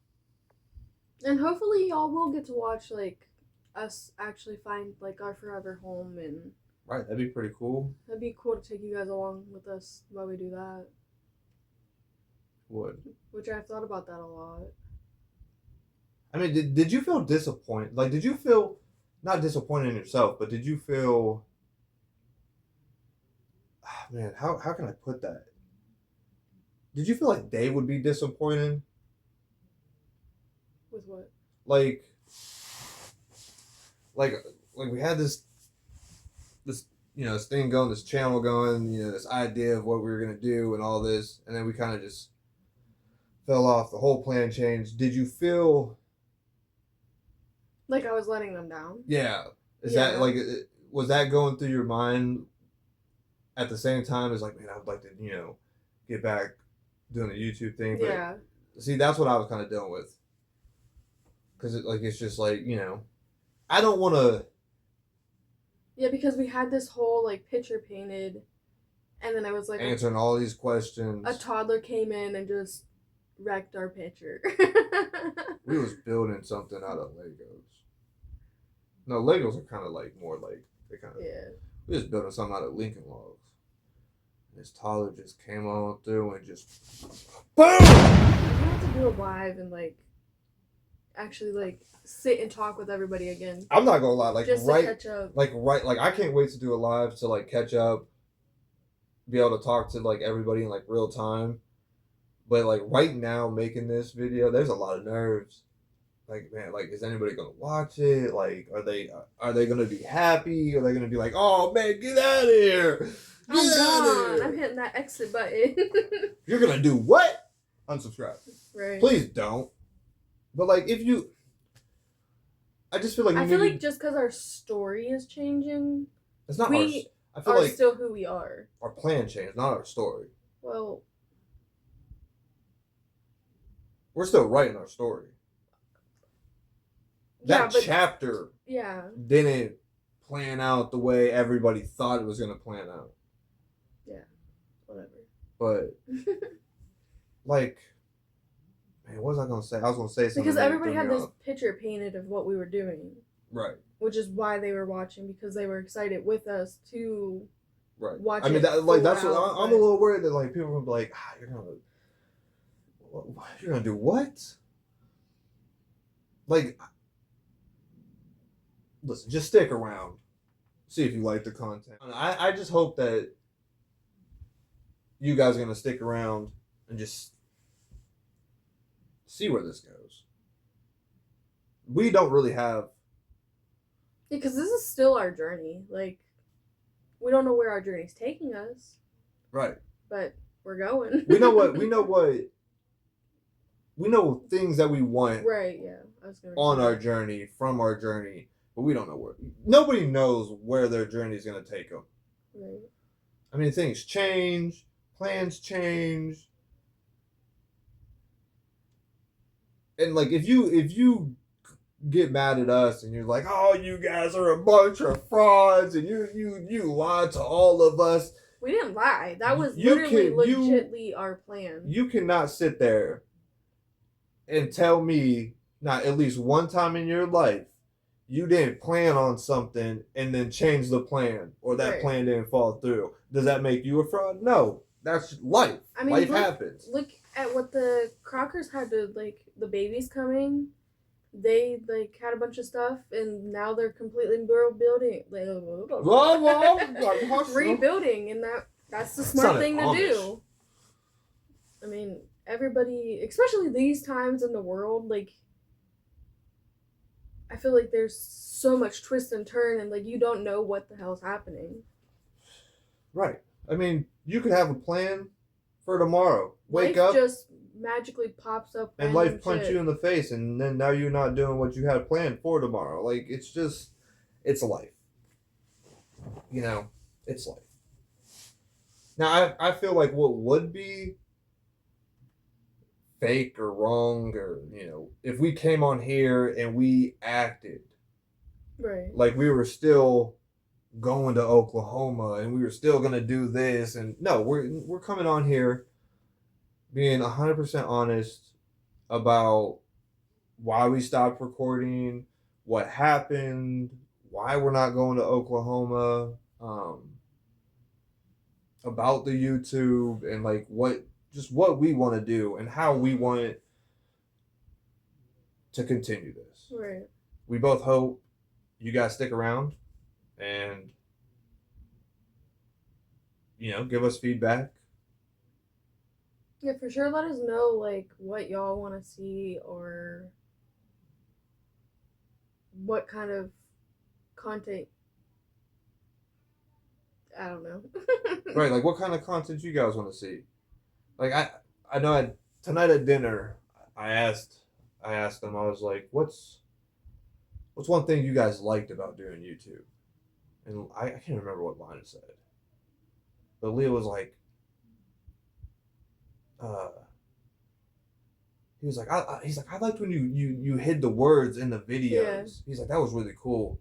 And hopefully y'all will get to watch like us actually find like our forever home, and Right, that'd be pretty cool. that'd be cool to take you guys along with us while we do that. Would. Which I've thought about that a lot. I mean, did you feel disappointed? Like, did you feel not disappointed in yourself, but did you feel? Man, how can I put that? Did you feel like they would be disappointed? With what? Like like we had this you know, this thing going, this channel going, you know, this idea of what we were gonna do and all this, and then we kind of just fell off. The whole plan changed. Did you feel? Like I was letting them down? Yeah. Is Yeah. that like was that going through your mind at the same time as like, man, I would like to, you know, get back doing the YouTube thing. But Yeah. see, that's what I was kind of dealing with. Because it's just like, you know, I don't want to. Yeah, because we had this whole like picture painted, and then I was like answering all these questions. a toddler came in and just wrecked our picture. We was building something out of Legos. No, Legos are kind of like more like they kind of. Yeah. We was building something out of Lincoln Logs. And this toddler just came on through and just boom. We have to do a live and like actually like sit and talk with everybody again. I'm not gonna lie, like just right, to catch up. like I can't wait to do a live to like catch up, be able to talk to like everybody in like real time. But like right now, making this video, there's a lot of nerves. Like, man, like, is anybody gonna watch it? Like, are they gonna be happy? Are they gonna be like, oh man, get out of here? I'm gone. I'm hitting that exit button. You're gonna do what? Unsubscribe. Right. Please don't. But like, if you, I just feel like I feel like just because our story is changing, it's not we I feel are like still who we are. our plan changed, not our story. Well, We're still writing our story. That chapter didn't plan out the way everybody thought it was going to plan out. Yeah, whatever. But, like, man, what was I going to say? I was going to say something. Because everybody had this picture painted of what we were doing. Right. Which is why they were watching, because they were excited with us to watch it. I mean, that's what I'm a little worried that, like, people will be like, you're going to do what? Like, listen, just stick around. See if you like the content. I just hope that you guys are going to stick around and just see where this goes. We don't really have... Yeah, because this is still our journey. Like, we don't know where our journey's taking us. Right. But we're going. We know things that we want. Right, yeah. On our journey, from our journey. But we don't know where. Nobody knows where their journey is going to take them. Right. I mean, things change. Plans change. And, like, if you get mad at us and you're like, oh, you guys are a bunch of frauds and you lied to all of us. We didn't lie. That was legitimately our plan. You cannot sit there and tell me not at least one time in your life you didn't plan on something and then change the plan, or that plan didn't fall through. Does that make you a fraud? No. That's life. I mean, life happens. Look at what the Crockers had to, like, the babies coming. They, like, had a bunch of stuff, and now they're completely rebuilding. Rebuilding, and that's the smart thing to do. I mean, everybody, especially these times in the world, like, I feel like there's so much twist and turn, and like you don't know what the hell's happening. Right. I mean, you could have a plan for tomorrow. Wake Life up just magically pops up and random life punch you shit. in the face, and then now you're not doing what you had planned for tomorrow. Like, it's just, it's life. You know, it's life. Now, I feel like what would be fake or wrong, or, if we came on here and we acted Right. like we were still going to Oklahoma and we were still gonna do this, and no, we're coming on here being 100% honest about why we stopped recording, what happened, why we're not going to Oklahoma, about the YouTube, and like what we want to do and how we want it to continue this. Right. We both hope you guys stick around and give us feedback. Yeah, for sure. Let us know like what y'all want to see or what kind of content. I don't know. Right, like what kind of content you guys want to see. Like I know tonight at dinner I asked them, I was like, what's one thing you guys liked about doing YouTube? And I can't remember what line it said. But Leah was like, uh he's like, I liked when you hid the words in the videos. Yeah. He's like, that was really cool.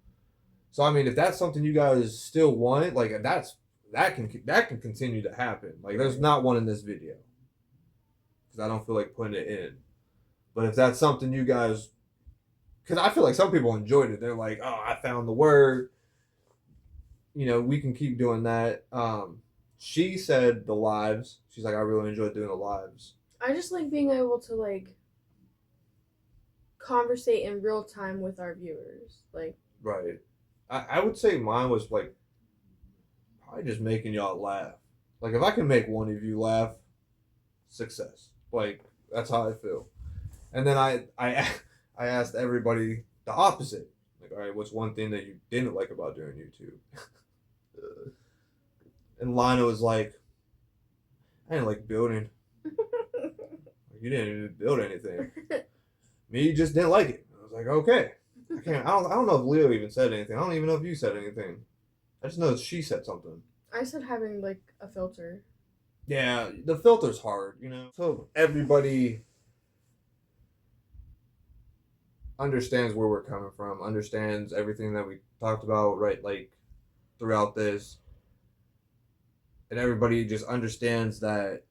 So I mean, if that's something you guys still want, like that can continue to happen. Like there's not one in this video because I don't feel like putting it in. But if that's something you guys, because I feel like some people enjoyed it. They're like, oh, I found the word. We can keep doing that. She said the lives. She's like, I really enjoyed doing the lives. I just like being able to like conversate in real time with our viewers. Like, right. I would say mine was like probably just making y'all laugh. Like if I can make one of you laugh, success. Like that's how I feel. And then I asked everybody the opposite. Like, all right, what's one thing that you didn't like about doing YouTube? And Lana was like, I didn't like building. You didn't even build anything. Me, you just didn't like it. I was like, okay. I don't know if Leo even said anything. I don't even know if you said anything. I just know she said something. I said having like a filter. Yeah, the filter's hard, So everybody understands where we're coming from, understands everything that we talked about, right? Like throughout this. And everybody just understands that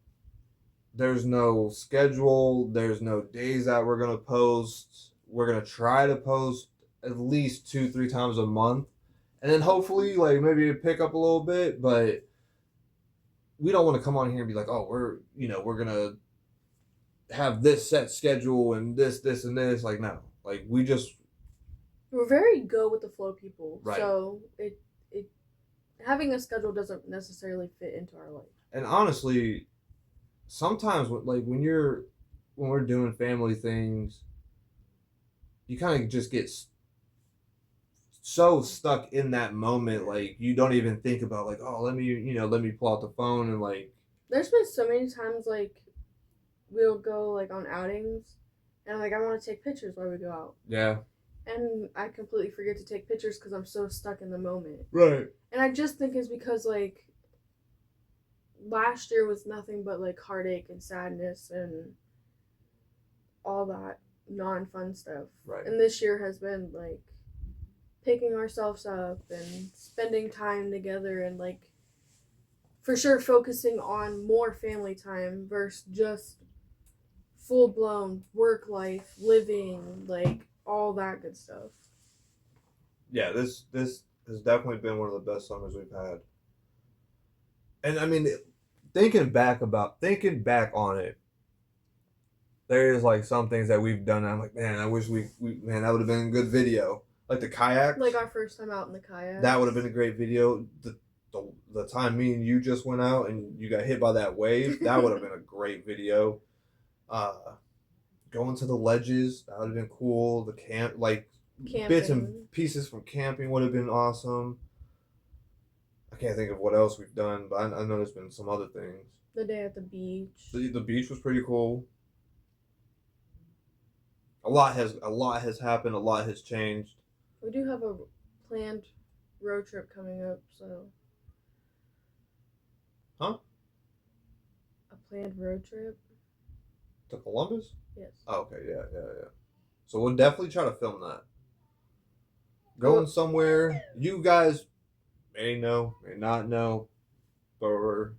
there's no schedule, there's no days that we're gonna post. We're gonna try to post at least 2-3 times a month, and then hopefully like maybe pick up a little bit. But we don't want to come on here and be like, oh, we're gonna have this set schedule and this and this. Like no, like we're very go with the flow people. Right. So it having a schedule doesn't necessarily fit into our life. And honestly, sometimes when we're doing family things, you kind of just get so stuck in that moment, like you don't even think about like, oh, let me pull out the phone and like. There's been so many times like we'll go like on outings, and like I want to take pictures while we go out. Yeah. And I completely forget to take pictures because I'm so stuck in the moment. Right. And I just think it's because like last year was nothing but like heartache and sadness and all that non-fun stuff. Right. And this year has been like picking ourselves up and spending time together and like for sure focusing on more family time versus just full-blown work life, living, like all that good stuff. Yeah, this has definitely been one of the best summers we've had. And I mean, thinking back on it, there is like some things that we've done. I'm like, man, I wish man, that would have been a good video. Like the kayak. Like our first time out in the kayak. That would have been a great video. The time me and you just went out and you got hit by that wave, that would have been a great video. Going to the ledges, that would have been cool. The camp, like bits Camping. and pieces from camping would have been awesome. I can't think of what else we've done, but I know there's been some other things. The day at the beach. The beach was pretty cool. A lot has happened. A lot has changed. We do have a planned road trip coming up, so. Huh? A planned road trip? To Columbus? Yes. Oh, okay, yeah. So we'll definitely try to film that. Going somewhere. You guys may know, may not know, but we're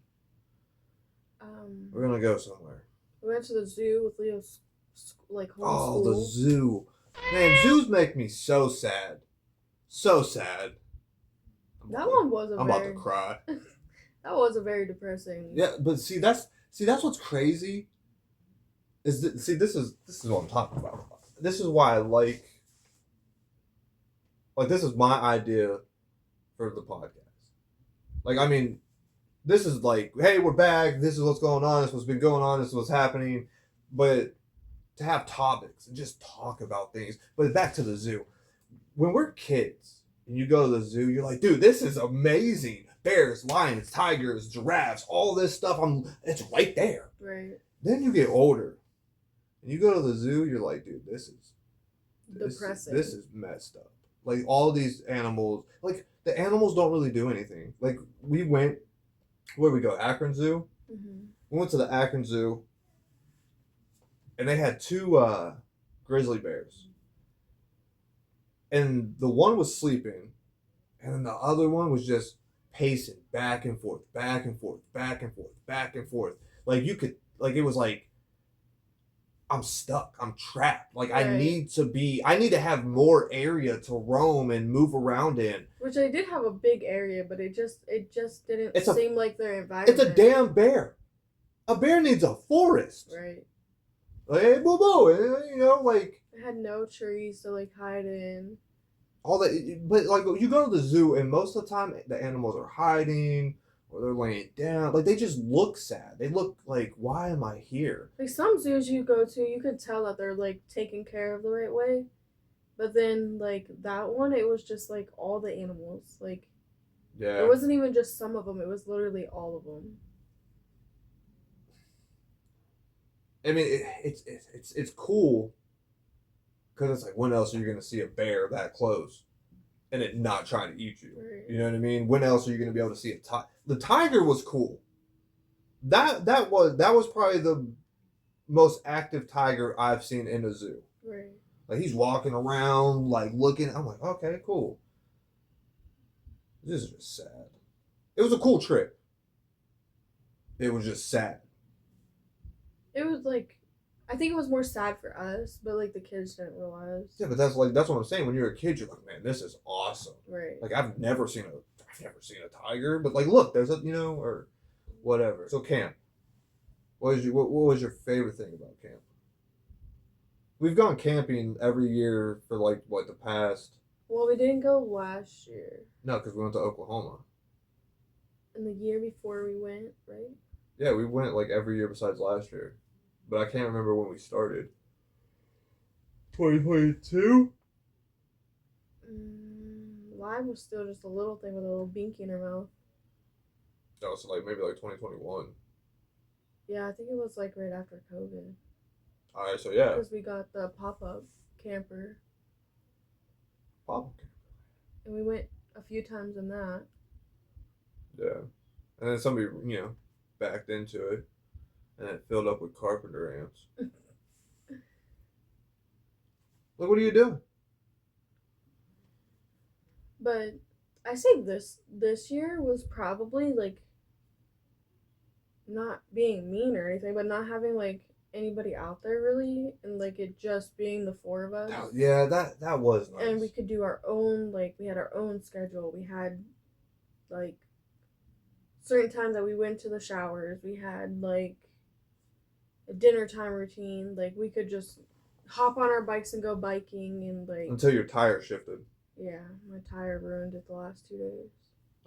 gonna go somewhere. We went to the zoo with Leo's home Oh, school. the zoo. Man, zoos make me so sad. So sad. That one was I'm about to cry. That was a very depressing. Yeah, but that's what's crazy. This is what I'm talking about. This is why I like this is my idea for the podcast. Like, I mean, this is like, hey, we're back. This is what's going on. This is what's been going on. This is what's happening. But to have topics and just talk about things. But back to the zoo. When we're kids and you go to the zoo, you're like, dude, this is amazing. Bears, lions, tigers, giraffes, all this stuff. It's right there. Right. Then you get older and you go to the zoo, you're like, dude, this is depressing. This is messed up. Like, all these animals, like, the animals don't really do anything. Like, we went, where did we go? Akron Zoo? Mm-hmm. We went to the Akron Zoo, and they had two grizzly bears. And the one was sleeping, and then the other one was just pacing back and forth, back and forth, back and forth, back and forth. Like, you could, like, it was like, I'm stuck. I'm trapped. Like, right. I need to have more area to roam and move around in. Which they did have a big area, but it just didn't seem like their environment. It's a damn bear. A bear needs a forest. Right. Like, hey, boo boo, you know, like. It had no trees to, like, hide in. All that, but, like, you go to the zoo, and most of the time, the animals are hiding, or they're laying down. Like, they just look sad. They look like, why am I here? Like, some zoos you go to, you could tell that they're, like, taken care of the right way. But then, like, that one, it was just, like, all the animals. Like, yeah. It wasn't even just some of them. It was literally all of them. I mean, it's cool. Because it's like, when else are you going to see a bear that close and it not trying to eat you? Right. You know what I mean? When else are you going to be able to see a tiger? The tiger was cool. That was probably the most active tiger I've seen in a zoo. Right. Like, he's walking around, like, looking. I'm like, okay, cool. This is just sad. It was a cool trip. It was just sad. It was like, I think it was more sad for us, but, like, the kids didn't realize. Yeah, but that's what I'm saying. When you're a kid, you're like, man, this is awesome. Right. Like, I've never seen a tiger, but, like, look, there's a, you know, or whatever. So, camp. What was your favorite thing about camp? We've gone camping every year for, like, what, the past. Well, we didn't go last year. No, because we went to Oklahoma. And the year before we went, right? Yeah, we went, like, every year besides last year. But I can't remember when we started. 2022? Lime was still just a little thing with a little binky in her mouth. Oh, so, like, maybe, like, 2021. Yeah, I think it was, like, right after COVID. Alright, so, yeah. Because we got the pop-up camper. Pop-up camper? And we went a few times in that. Yeah. And then somebody, you know, backed into it. And it filled up with carpenter ants. Look, what are you doing? But I say this year was probably, like, not being mean or anything, but not having, like, anybody out there really, and, like, it just being the four of us. Yeah, that was nice. And we could do our own, like, we had our own schedule. We had, like, certain times that we went to the showers. We had, like, a dinner time routine. Like, we could just hop on our bikes and go biking and, like, until your tire shifted. Yeah, my tire ruined it the last 2 days.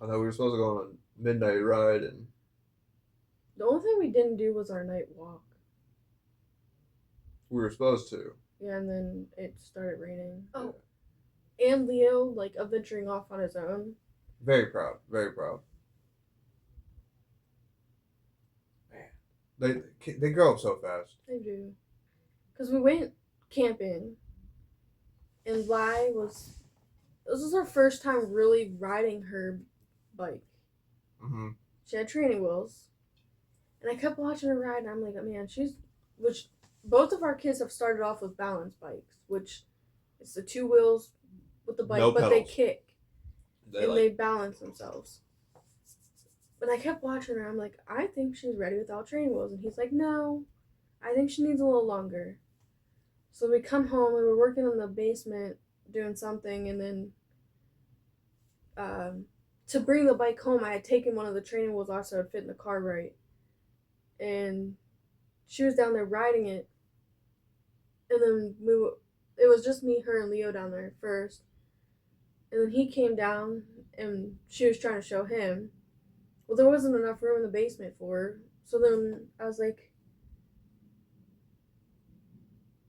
I know we were supposed to go on a midnight ride, and the only thing we didn't do was our night walk. We were supposed to. Yeah, and then it started raining. Oh. and Leo, like, venturing off on his own. Very proud. Very proud. Man, they grow up so fast. They do. Because we went camping, and this was her first time really riding her bike. Mm-hmm. She had training wheels, and I kept watching her ride, and I'm like, man, which both of our kids have started off with balance bikes, which it's the two wheels with the bike, No but they pedals. kick, and Like, they balance themselves. But I kept watching her, I'm like, I think she's ready without training wheels, and he's like, no, I think she needs a little longer. So we come home, we were working in the basement doing something, and then to bring the bike home, I had taken one of the training wheels off so it would fit in the car right. And she was down there riding it, and then it was just me, her, and Leo down there first. And then he came down, and she was trying to show him. Well, there wasn't enough room in the basement for her. So then I was like,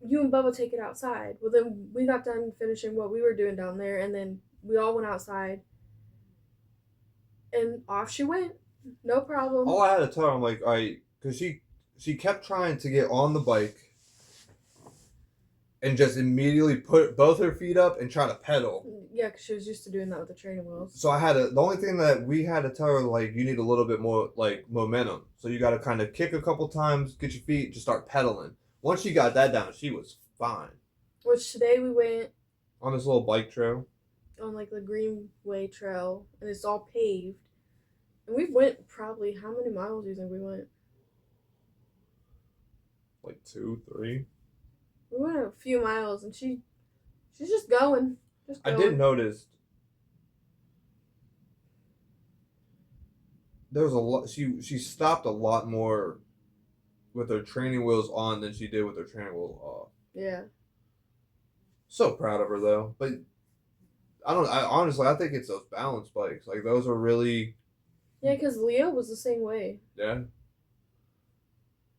you and Bubba take it outside. Well, then we got done finishing what we were doing down there, and then we all went outside. And off she went. No problem. all I had to tell her, I'm like, because she kept trying to get on the bike and just immediately put both her feet up and try to pedal. Yeah, because she was used to doing that with the training wheels. So the only thing that we had to tell her, like, you need a little bit more, like, momentum. So you got to kind of kick a couple times, get your feet, just start pedaling. Once she got that down, she was fine. Which today we went on this little bike trail. On, like, the Greenway Trail, and it's all paved. And we went probably, how many miles do you think we went? Like 2, 3. We went a few miles, and she's just going. I did notice there was a lot. She stopped a lot more with her training wheels on than she did with her training wheels off. Yeah. So proud of her though, but I honestly think it's those balance bikes. Like those are really. Yeah, because Leo was the same way. Yeah.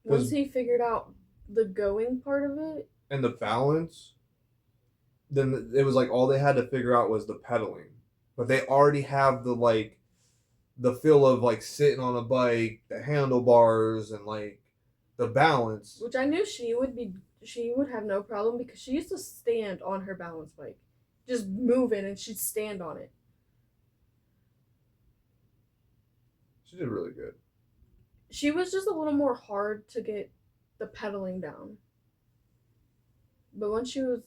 Once he figured out the going part of it and the balance, then it was like all they had to figure out was the pedaling, but they already have the feel of like sitting on a bike, the handlebars, and like the balance. Which I knew she would have no problem because she used to stand on her balance bike, just moving, and she'd stand on it. She did really good. She was just a little more hard to get the pedaling down. But once she was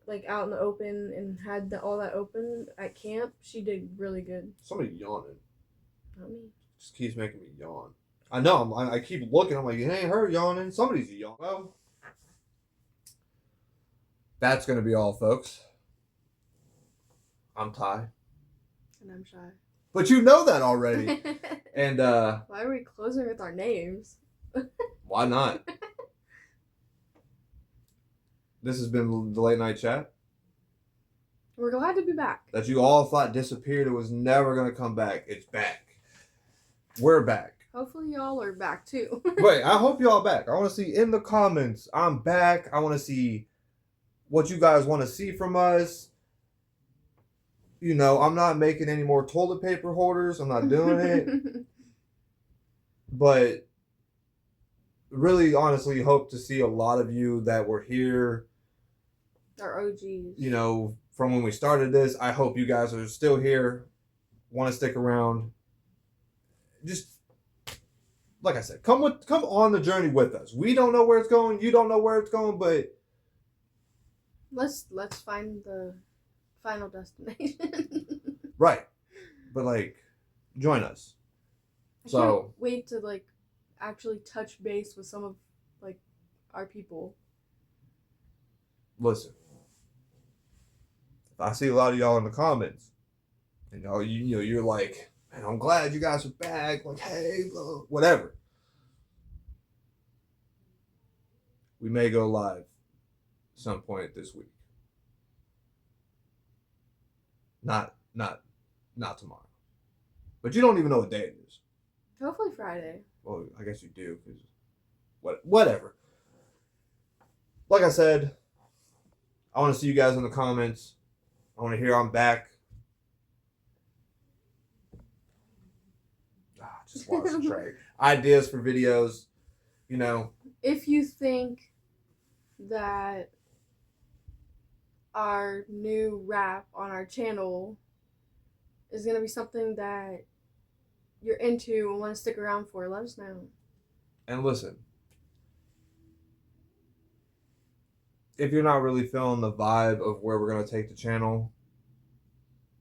like out in the open and had all that open at camp, she did really good. Somebody yawning. Not me. Just keeps making me yawn. I know. I keep looking. I'm like, it ain't her yawning. Somebody's yawning. Well, that's gonna be all, folks. I'm Ty. And I'm Shy. But you know that already. And why are we closing with our names? Why not? This has been the Late Night Chat. We're glad to be back. That you all thought disappeared. It was never gonna come back. It's back. We're back. Hopefully y'all are back too. Wait, I hope y'all back. I want to see in the comments. I'm back. I want to see what you guys want to see from us. You know, I'm not making any more toilet paper holders. I'm not doing it. But really, honestly, hope to see a lot of you that were here. Our OGs. You know, from when we started this. I hope you guys are still here. Want to stick around. Just like I said, come on the journey with us. We don't know where it's going. You don't know where it's going, but let's find the final destination. Right. But like, join us. I can't wait to like actually touch base with some of like our people. Listen. If I see a lot of y'all in the comments, and y'all, you know, you're like, man, I'm glad you guys are back. Like, hey, whatever. We may go live some point this week. Not tomorrow. But you don't even know what day it is. Hopefully Friday. Well, I guess you do, because whatever. Like I said, I want to see you guys in the comments. I want to hear I'm back. Just watch Trey. Ideas for videos, you know. If you think that our new rap on our channel is going to be something that you're into and want to stick around for, let us know. And listen, if you're not really feeling the vibe of where we're going to take the channel,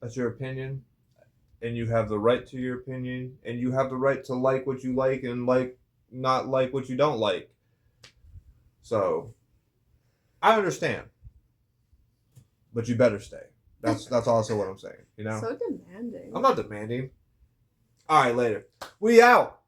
that's your opinion. And you have the right to your opinion. And you have the right to like what you like and not like what you don't like. So, I understand. But you better stay. That's also what I'm saying, you know? So demanding. I'm not demanding. All right, later. We out.